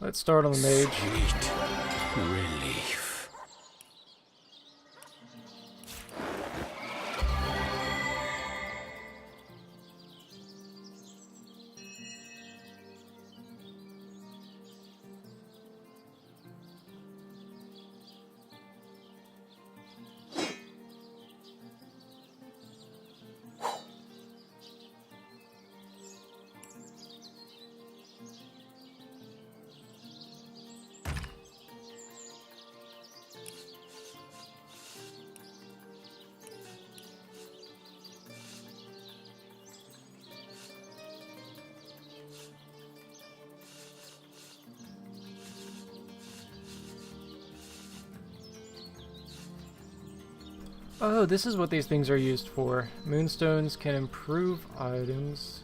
Let's start on the mage. Sweet relief. Oh, this is what these things are used for. Moonstones can improve items.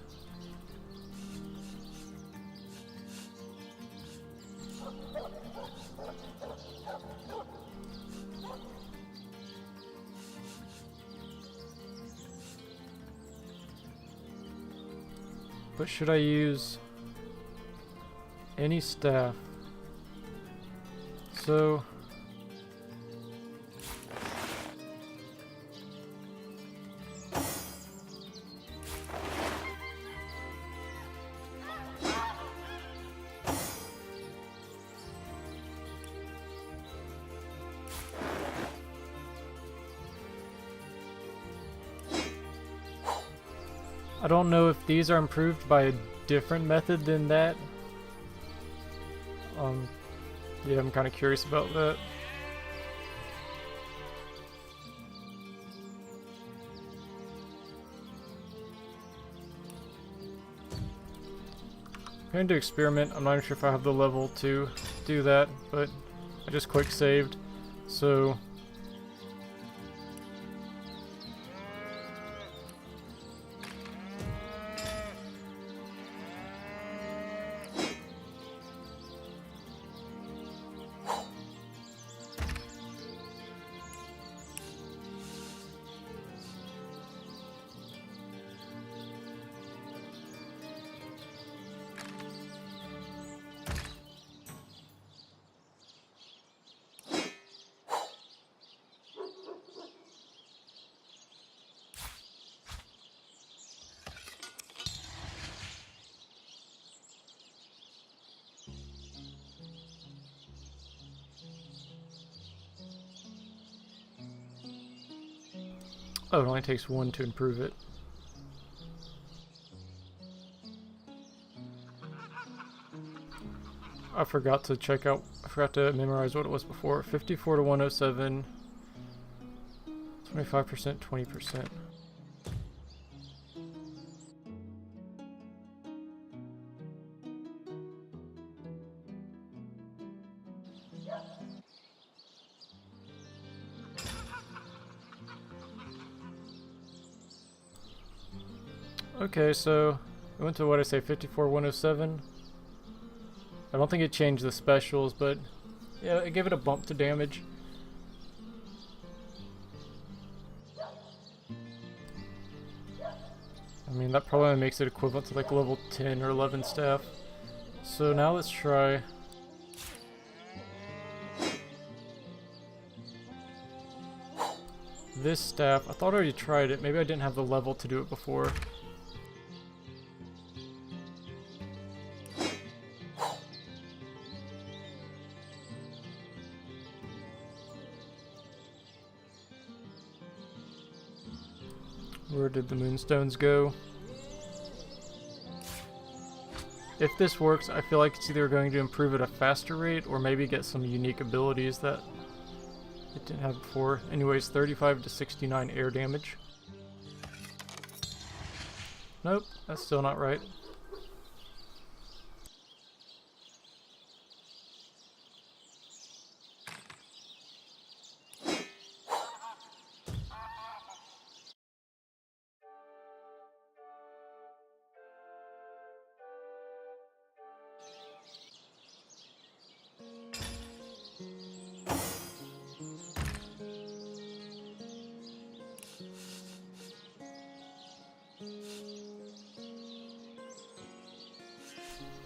But should I use any staff? So I don't know if these are improved by a different method than that. Yeah, I'm kind of curious about that. I'm going to experiment. I'm not sure if I have the level to do that, but I just quick saved. So oh, it only takes one to improve it. I forgot to memorize what it was before. 54 to 107, 25%, 20%. Okay, so I went to what I say, 54, 107. I don't think it changed the specials, but yeah, it gave it a bump to damage. I mean, that probably makes it equivalent to like level 10 or 11 staff. So now let's try this staff. I thought I already tried it. Maybe I didn't have the level to do it before. Where did the moonstones go? If this works, I feel like it's either going to improve at a faster rate or maybe get some unique abilities that it didn't have before. Anyways, 35 to 69 air damage. Nope, that's still not right.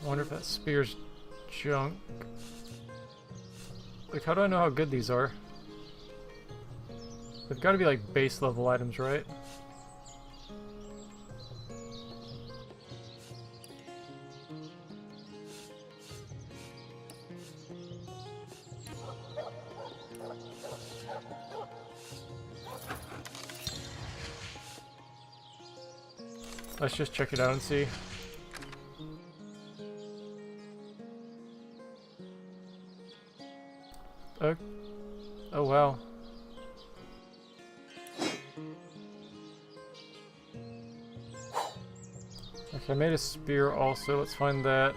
wonder if that spear's junk. Like, how do I know how good these are? They've got to be like base level items, right? Let's just check it out and see. Oh wow. Okay, I made a spear also. Let's find that.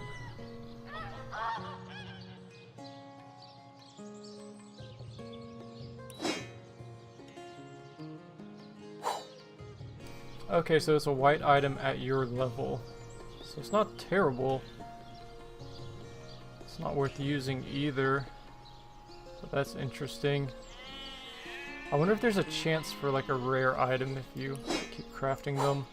Okay, so it's a white item at your level. So it's not terrible. It's not worth using either. But that's interesting. I wonder if there's a chance for like a rare item if you keep crafting them.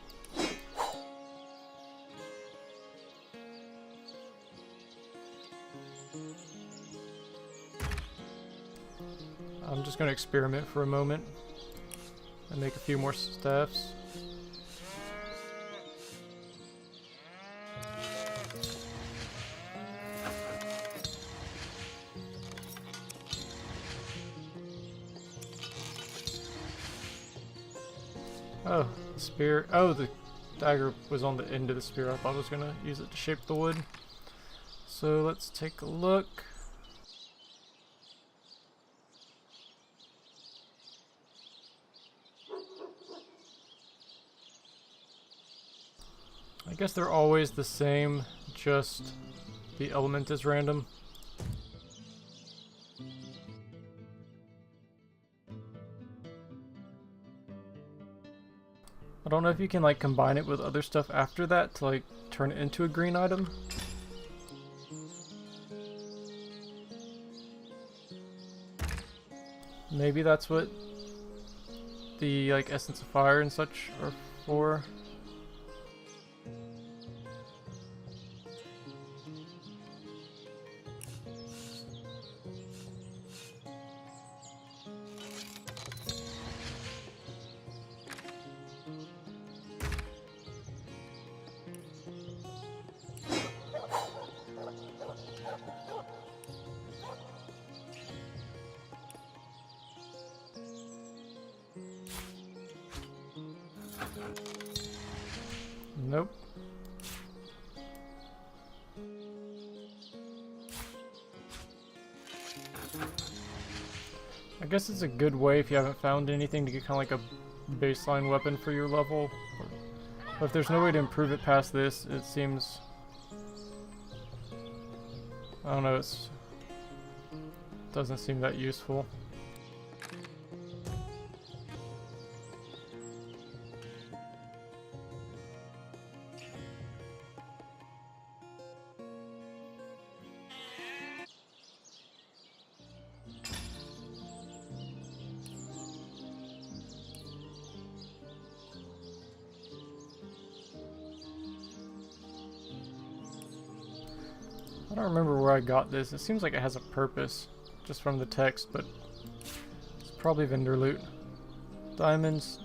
I'm just going to experiment for a moment and make a few more staffs. Oh, the spear. Oh, the dagger was on the end of the spear. I thought I was going to use it to shape the wood. So let's take a look. I guess they're always the same, just the element is random. I don't know if you can like combine it with other stuff after that to like turn it into a green item. Maybe that's what the like essence of fire and such are for. Nope. I guess it's a good way if you haven't found anything to get kind of like a baseline weapon for your level. But if there's no way to improve it past this, it seems... I don't know, it doesn't seem that useful. I don't remember where I got this. It seems like it has a purpose, just from the text, but it's probably vendor loot. Diamonds.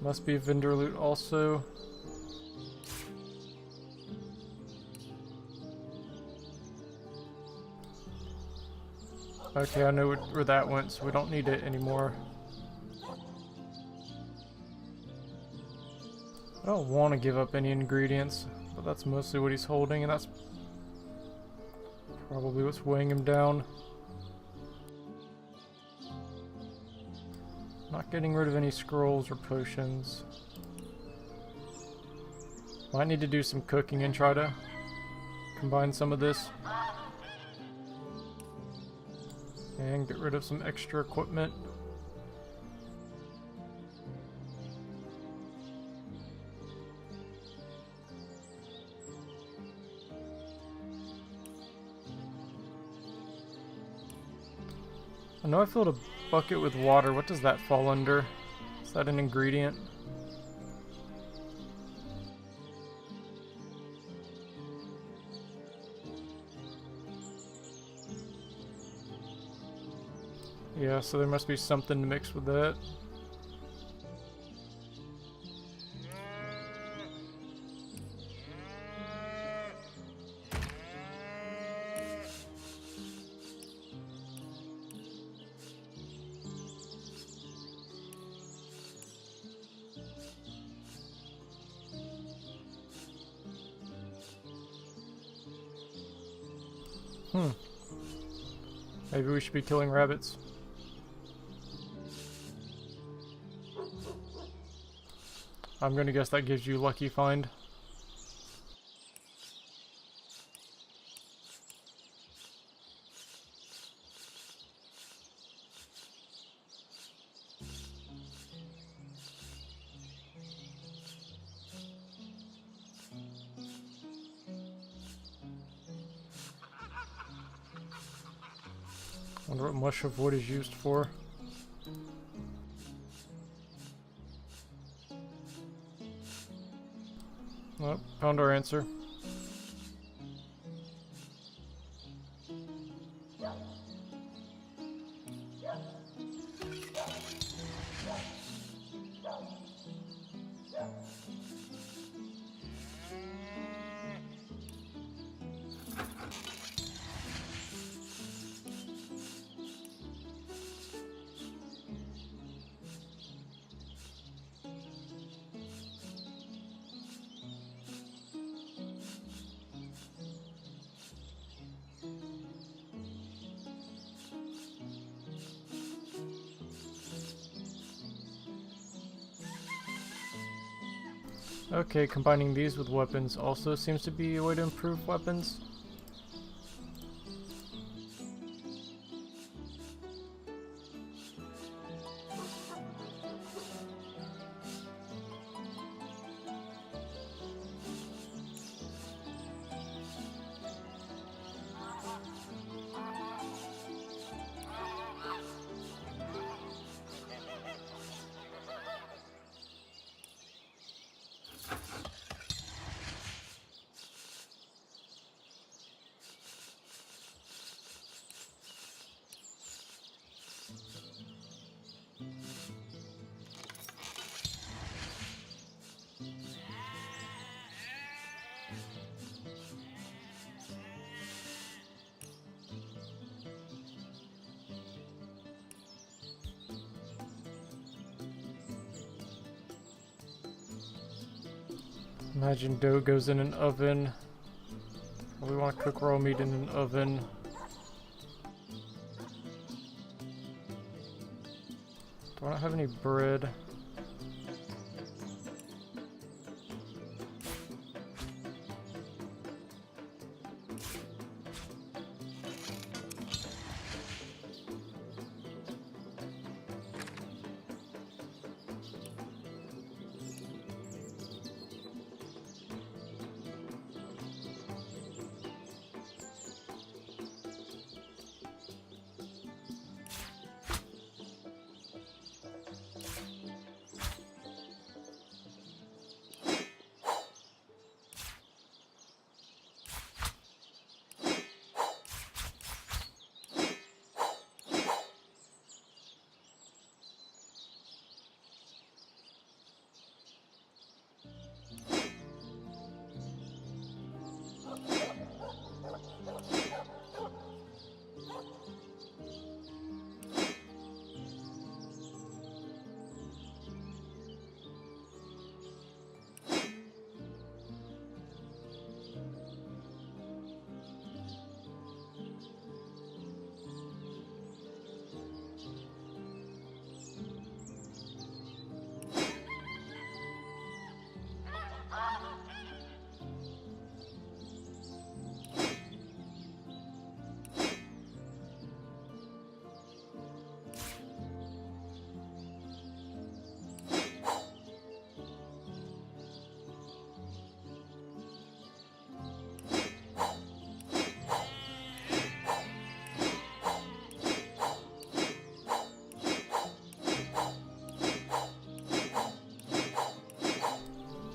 Must be vendor loot also. Okay, I know where that went, so we don't need it anymore. I don't want to give up any ingredients. But that's mostly what he's holding, and that's probably what's weighing him down. Not getting rid of any scrolls or potions. Might need to do some cooking and try to combine some of this. And get rid of some extra equipment. I know I filled a bucket with water. What does that fall under? Is that an ingredient? Yeah, so there must be something mixed with that. Maybe we should be killing rabbits. I'm gonna guess that gives you lucky find. Wonder what mush of wood is used for. Oh, found our answer. Okay, combining these with weapons also seems to be a way to improve weapons. Imagine dough goes in an oven. We want to cook raw meat in an oven. Do I not have any bread?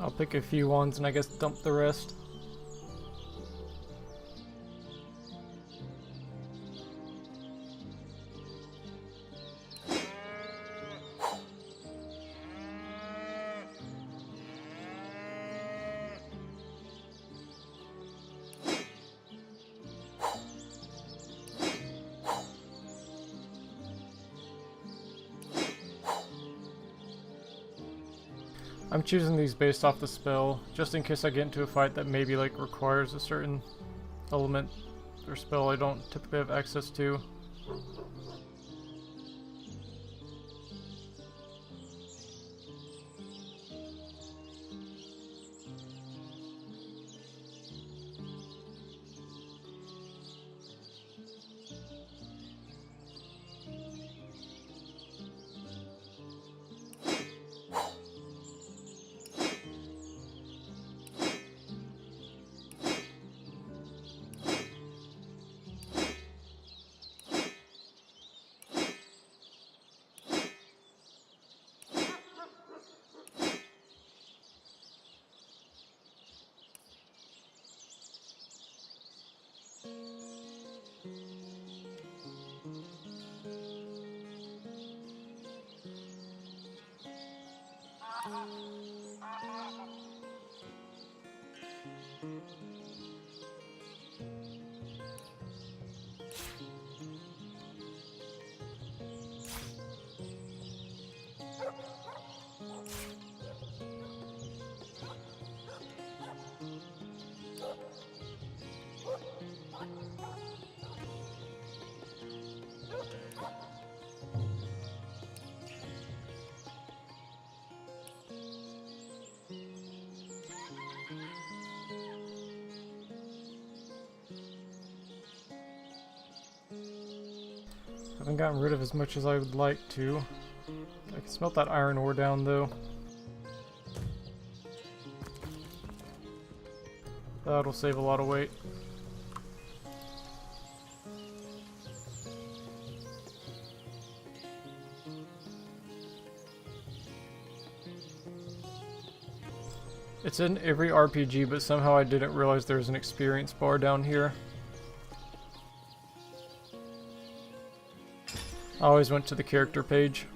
I'll pick a few ones and I guess dump the rest. I'm choosing these based off the spell, just in case I get into a fight that maybe like requires a certain element or spell I don't typically have access to. Haven't gotten rid of as much as I would like to. I can smelt that iron ore down though. That'll save a lot of weight. It's in every RPG, but somehow I didn't realize there's an experience bar down here. I always went to the character page.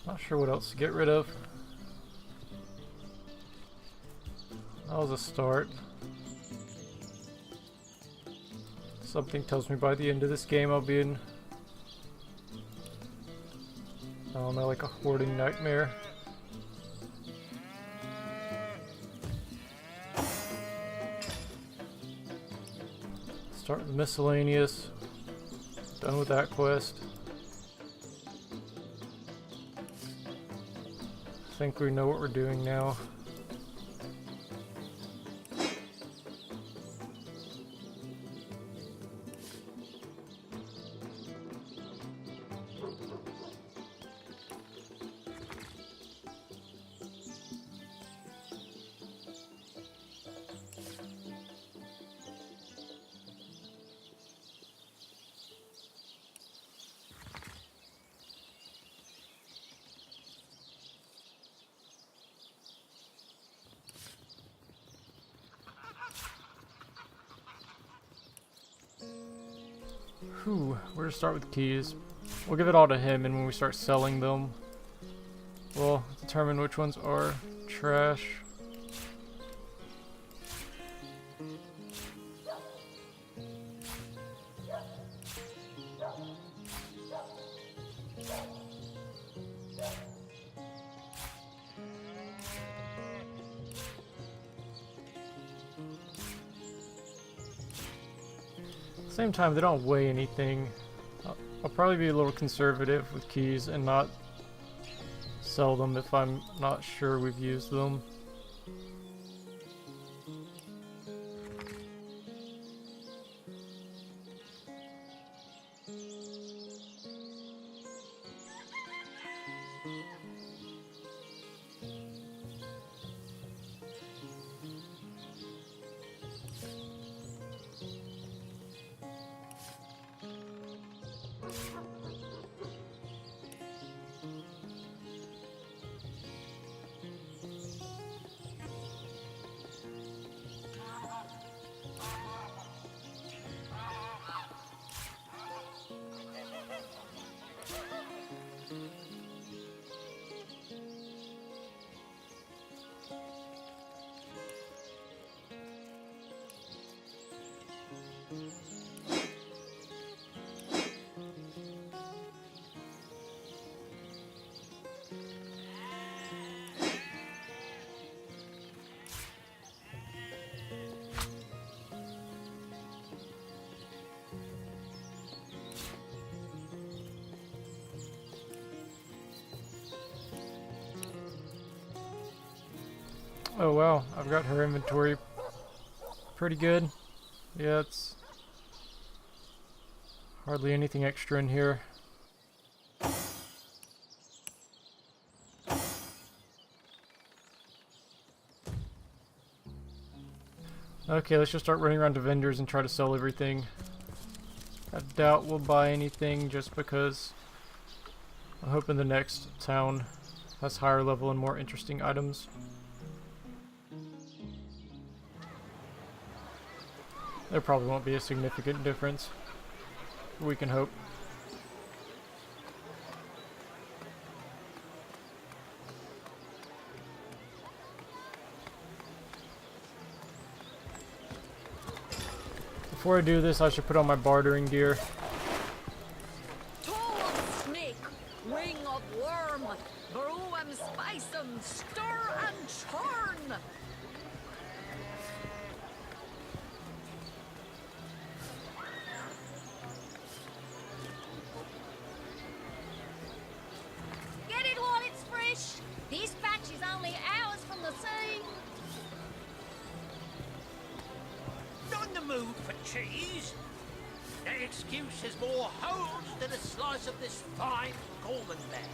Not sure what else to get rid of. That was a start. Something tells me by the end of this game I'll be in, I don't know, like a hoarding nightmare. Start with miscellaneous. Done with that quest. I think we know what we're doing now. Whew, we're gonna start with keys. We'll give it all to him, and when we start selling them, we'll determine which ones are trash. Same time, they don't weigh anything. I'll probably be a little conservative with keys and not sell them if I'm not sure we've used them. Oh wow, I've got her inventory pretty good. Yeah, it's hardly anything extra in here. Okay, let's just start running around to vendors and try to sell everything. I doubt we'll buy anything just because I'm hoping the next town has higher level and more interesting items. There probably won't be a significant difference. We can hope. Before I do this, I should put on my bartering gear. Toe of snake, wing of worm, brew 'em, spice 'em, stir and churn. Get it while it's fresh. This batch is only hours from the sea. On the move for cheese. That excuse has more holes than a slice of this fine Gormanland.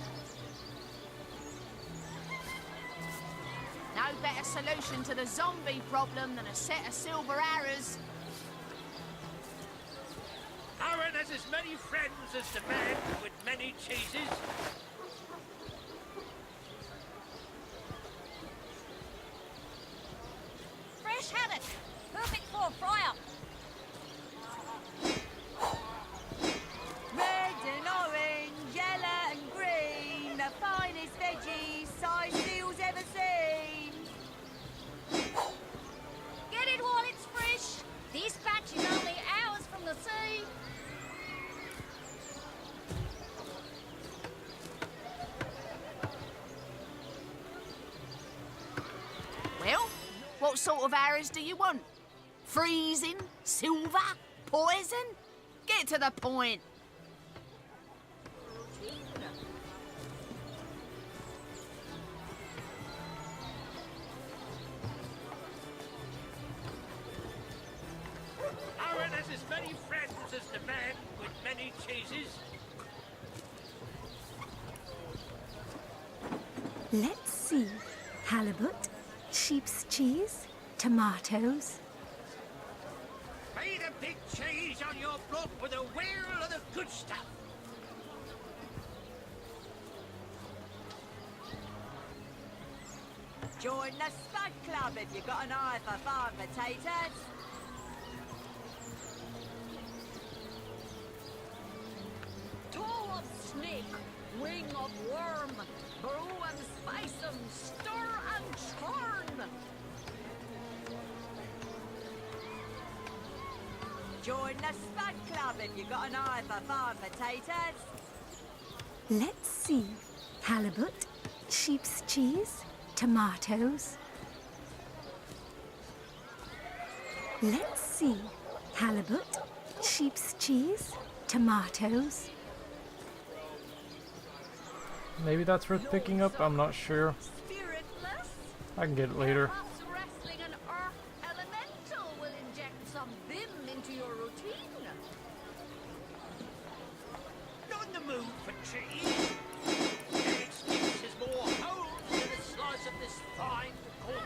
No better solution to the zombie problem than a set of silver arrows. Aaron has as many friends as the man with many cheeses. Fresh haddock. Perfect for a fry-up. Red and orange, yellow and green, the finest veggies size seals ever seen. Get it while it's fresh. This batch is only hours from the sea. Well, what sort of arrows do you want? Freezing? Silver? Poison? Get to the point. Aaron has as many friends as the man with many cheeses. Let's see. Halibut, sheep's cheese, tomatoes. Pay the big cheese on your block with a wheel of the good stuff. Join the Spud Club if you've got an eye for farm potatoes. Toe of snake, wing of worm, brew 'em, spice 'em, stir and churn. Join the Spud Club if you've got an eye for farm potatoes. Let's see. Halibut, sheep's cheese, tomatoes. Let's see. Halibut, sheep's cheese, tomatoes. Maybe that's worth picking up, I'm not sure. I can get it later. Perhaps wrestling an earth elemental will inject some vim into your routine. Not in the mood for cheese. The excuse is more holes than a slice of this fine corn.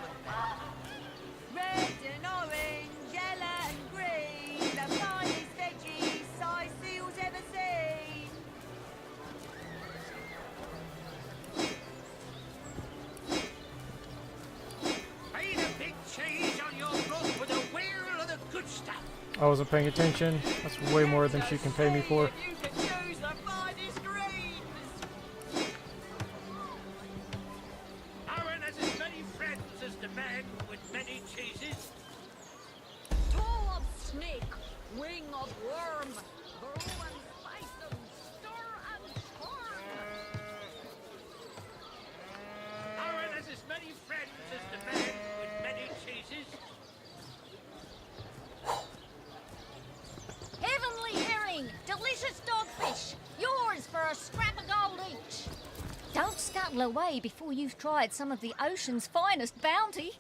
Red and orange, yellow and green, the finest veggies size seals ever seen. Ain't a big cheese on your book with a wheel of the good stuff. I wasn't paying attention. That's way more than she can pay me for. You can choose the finest greens. Aaron has as many friends as the man with many cheeses. Toe of snake, wing of worm, brew and spice them, stir and turn. Aaron has as many friends as the man with many cheeses. Heavenly herring, delicious dogfish, yours for a scrap of gold each. Don't scuttle away before you've tried some of the ocean's finest bounty.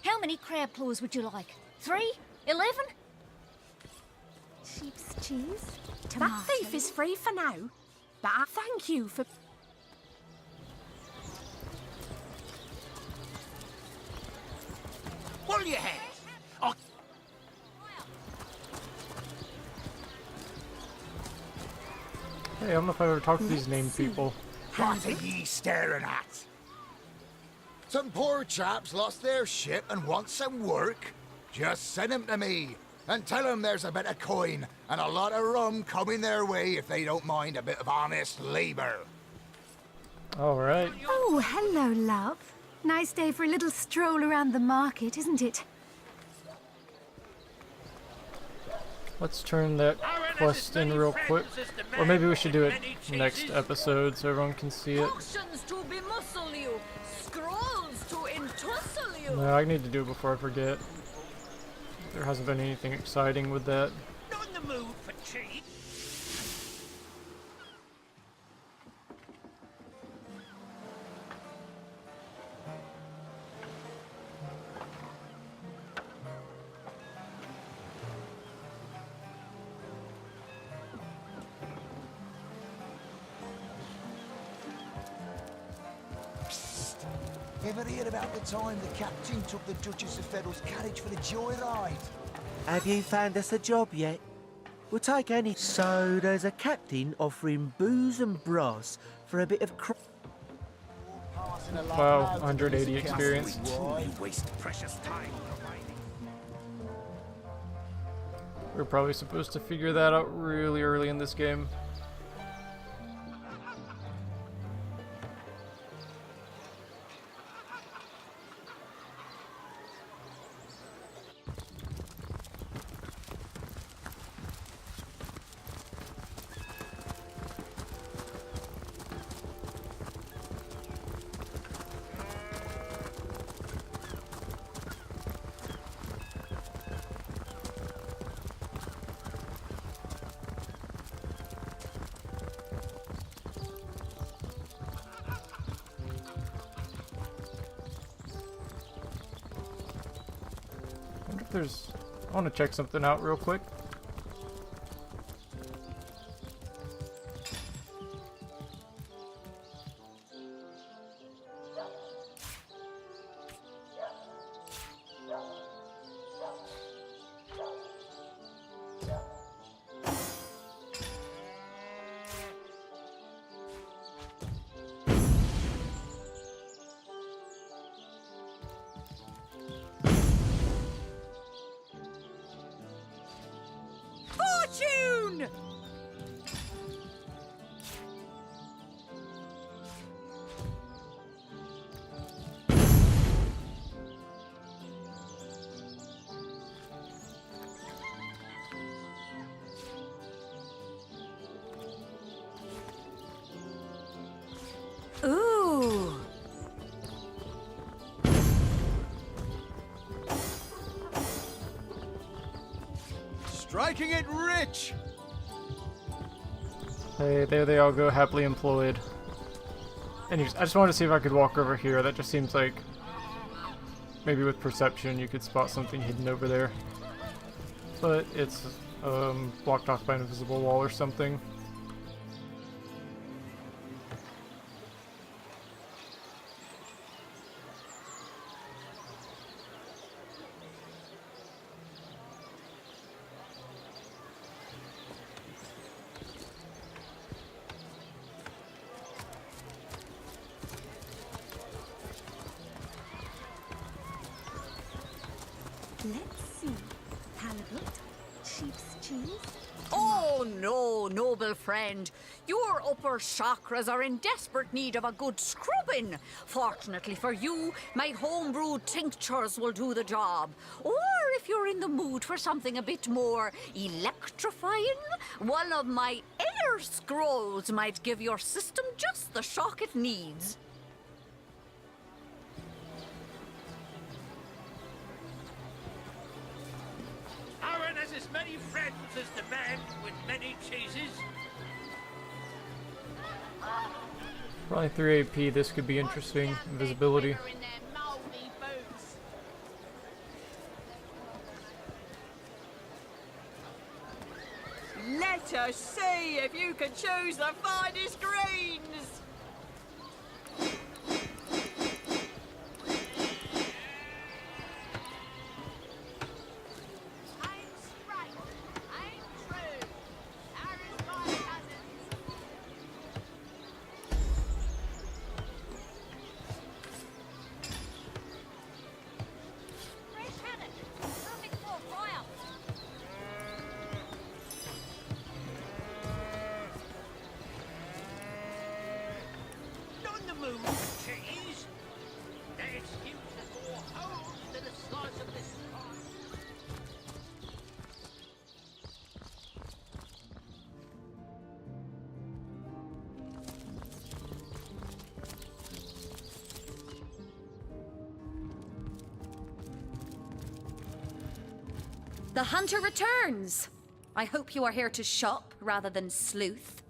How many crab claws would you like? 3? 11? Sheep's cheese. That thief is free for now, but I thank you for... Pull your head. Oh, Hey, I don't know if I've ever talked to these named people. What are ye staring at? Some poor chaps lost their ship and want some work? Just send 'em to me, and tell 'em there's a bit of coin and a lot of rum coming their way if they don't mind a bit of honest labor. Alright. Oh, hello, love. Nice day for a little stroll around the market, isn't it? Let's turn that quest in real quick. Or maybe we should do it next episode so everyone can see it. Potions to bemuscle you, scrolls to entussle you. No, I need to do it before I forget. There hasn't been anything exciting with that. not in the mood for cheese. Ever hear about the time the captain took the Duchess of Federal's carriage for the joyride? Have you found us a job yet? We'll take any. So there's a captain offering booze and brass for a bit of Wow, 180 experience. You waste precious time. We're probably supposed to figure that out really early in this game. I want to check something out real quick. Fortune! Ooh. Striking it rich! Hey, there they all go, happily employed. Anyways, I just wanted to see if I could walk over here. That just seems like maybe with perception you could spot something hidden over there. But it's blocked off by an invisible wall or something. Let's see. Halibut, sheep's cheese. Oh no, noble friend. Your upper chakras are in desperate need of a good scrubbing. Fortunately for you, my homebrewed tinctures will do the job. Or if you're in the mood for something a bit more electrifying, one of my air scrolls might give your system just the shock it needs. Aaron has as many friends as the man with many cheeses. Probably 3 AP, this could be interesting. Invisibility. Let us see if you can choose the finest greens. The hunter returns! I hope you are here to shop rather than sleuth.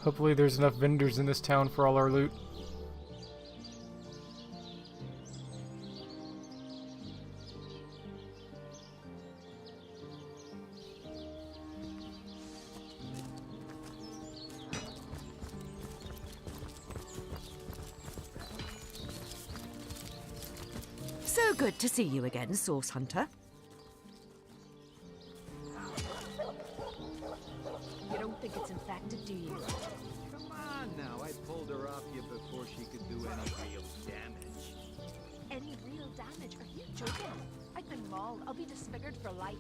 Hopefully there's enough vendors in this town for all our loot. So good to see you again, Source Hunter. You don't think it's infected, do you? Come on now, I pulled her off you before she could do any real damage. Any real damage? Are you joking? I've been mauled. I'll be disfigured for life.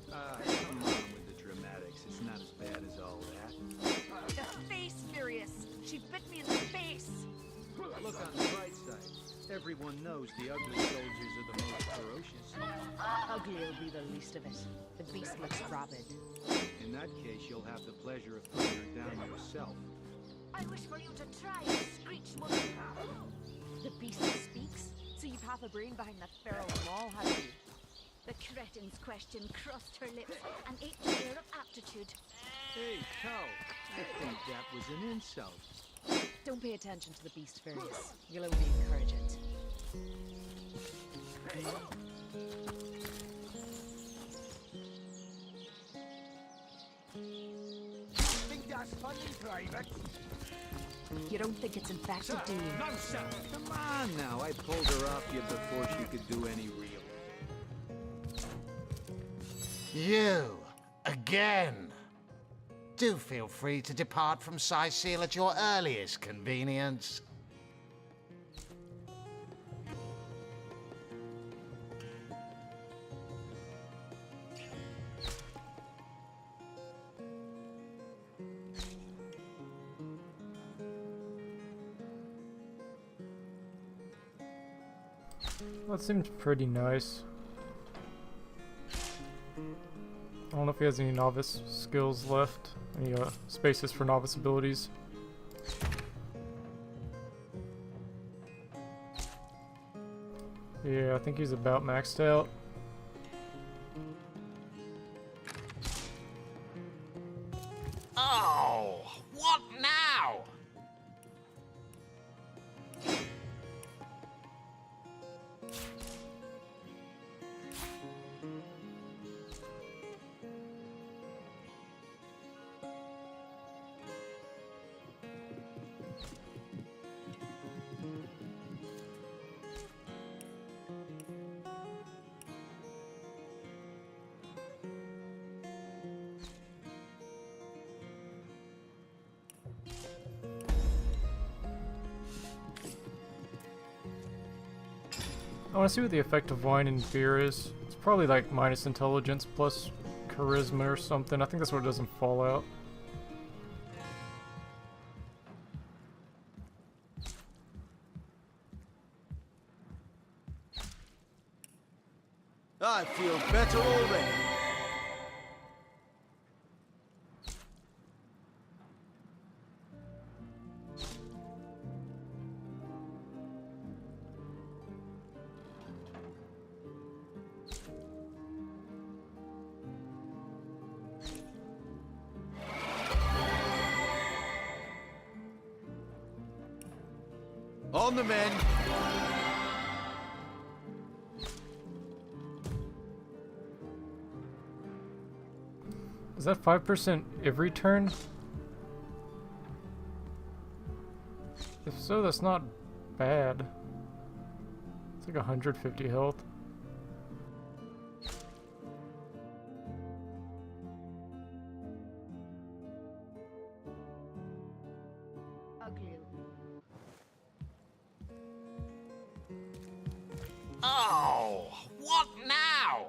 Come on with the dramatics. It's not as bad as all that. The face furious. She bit me in the face. Look on the bright side. Everyone knows the ugly soldiers are the most ferocious. Ugly will be the least of it. The beast looks rabid. In that case, you'll have the pleasure of putting her down yourself. I wish for you to try and screech, woman. The beast speaks? So you've half a brain behind that feral maul, have you? The cretin's question crossed her lips and ate the air of aptitude. Hey, cow, I think that was an insult. Don't pay attention to the beast furious. You'll only encourage it. Think that's funny, Private? You don't think it's infected, do you? No, sir. Come on now, I pulled her off you before she could do any real. You, again. Do feel free to depart from Seal at your earliest convenience. That seems pretty nice. I don't know if he has any novice skills left. Any spaces for novice abilities. Yeah, I think he's about maxed out. Oh, what now? I want to see what the effect of wine and beer is. It's probably like minus intelligence plus charisma or something. I think that's what it does in Fallout. I feel better already. On the men. Is that 5% every turn? If so, that's not bad. It's like 150 health. Oh, what now?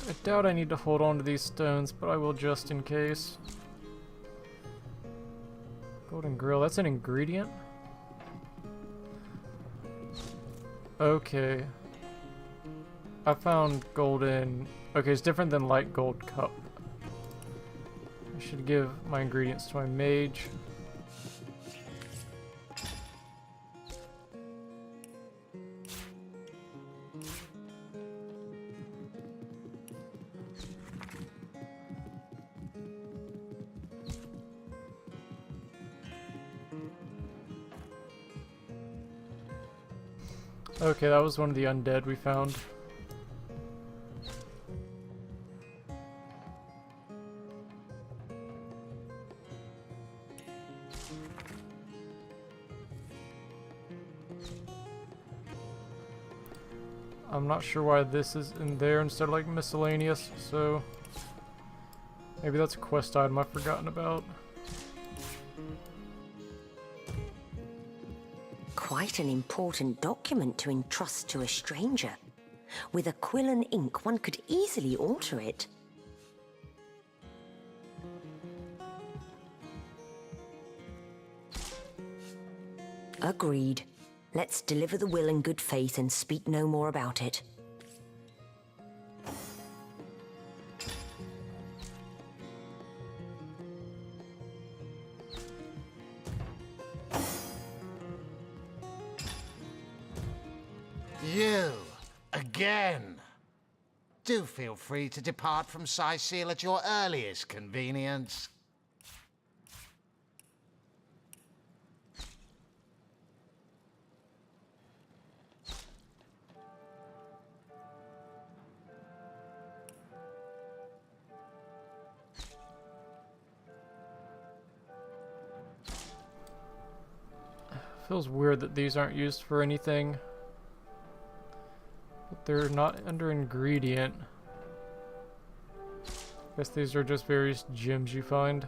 I doubt I need to hold on to these stones, but I will just in case. Golden grill, that's an ingredient? Okay. I found golden... Okay, it's different than light gold cup. I should give my ingredients to my mage. Okay, that was one of the undead we found. I'm not sure why this is in there instead of like miscellaneous, so maybe that's a quest item I've forgotten about. Quite an important document to entrust to a stranger. With a quill and ink, one could easily alter it. Agreed. Let's deliver the will in good faith and speak no more about it. You, again. Do feel free to depart from Sicil at your earliest convenience. Feels weird that these aren't used for anything. But they're not under ingredient. Guess these are just various gems you find.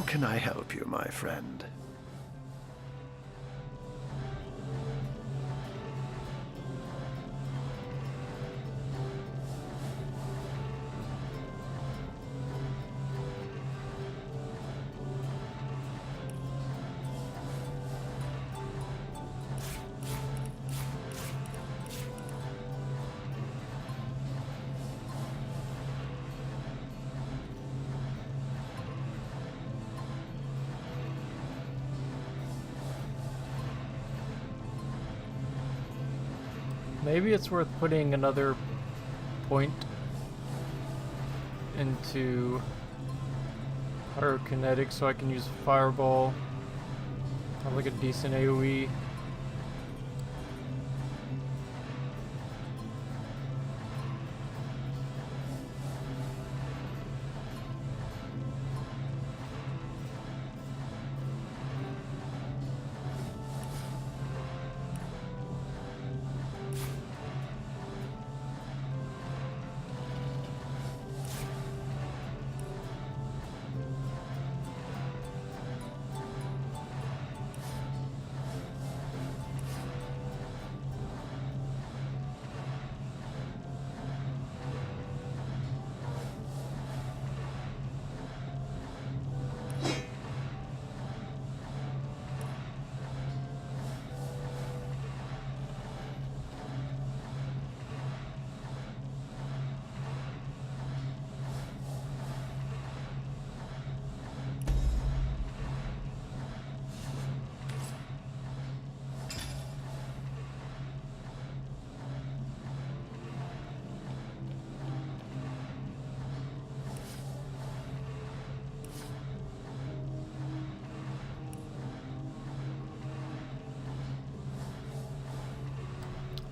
How can I help you, my friend? Maybe it's worth putting another point into pyrokinetic so I can use fireball. Have like a decent AoE.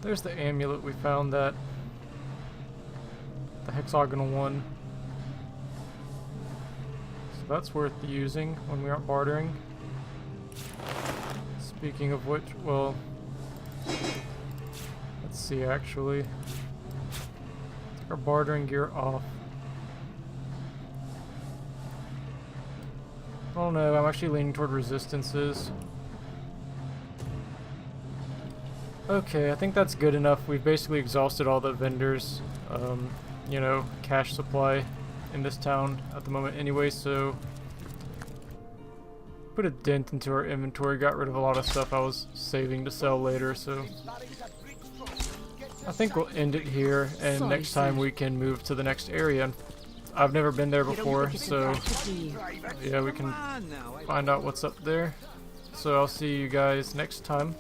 There's the amulet we found, that the hexagonal one. So that's worth using when we aren't bartering. Speaking of which, well, let's see actually. Take our bartering gear off. Oh no, I'm actually leaning toward resistances. Okay, I think that's good enough. We've basically exhausted all the vendors, you know, cash supply in this town at the moment anyway, so put a dent into our inventory, got rid of a lot of stuff I was saving to sell later, so I think we'll end it here, and next time we can move to the next area. I've never been there before, so yeah, we can find out what's up there. So I'll see you guys next time.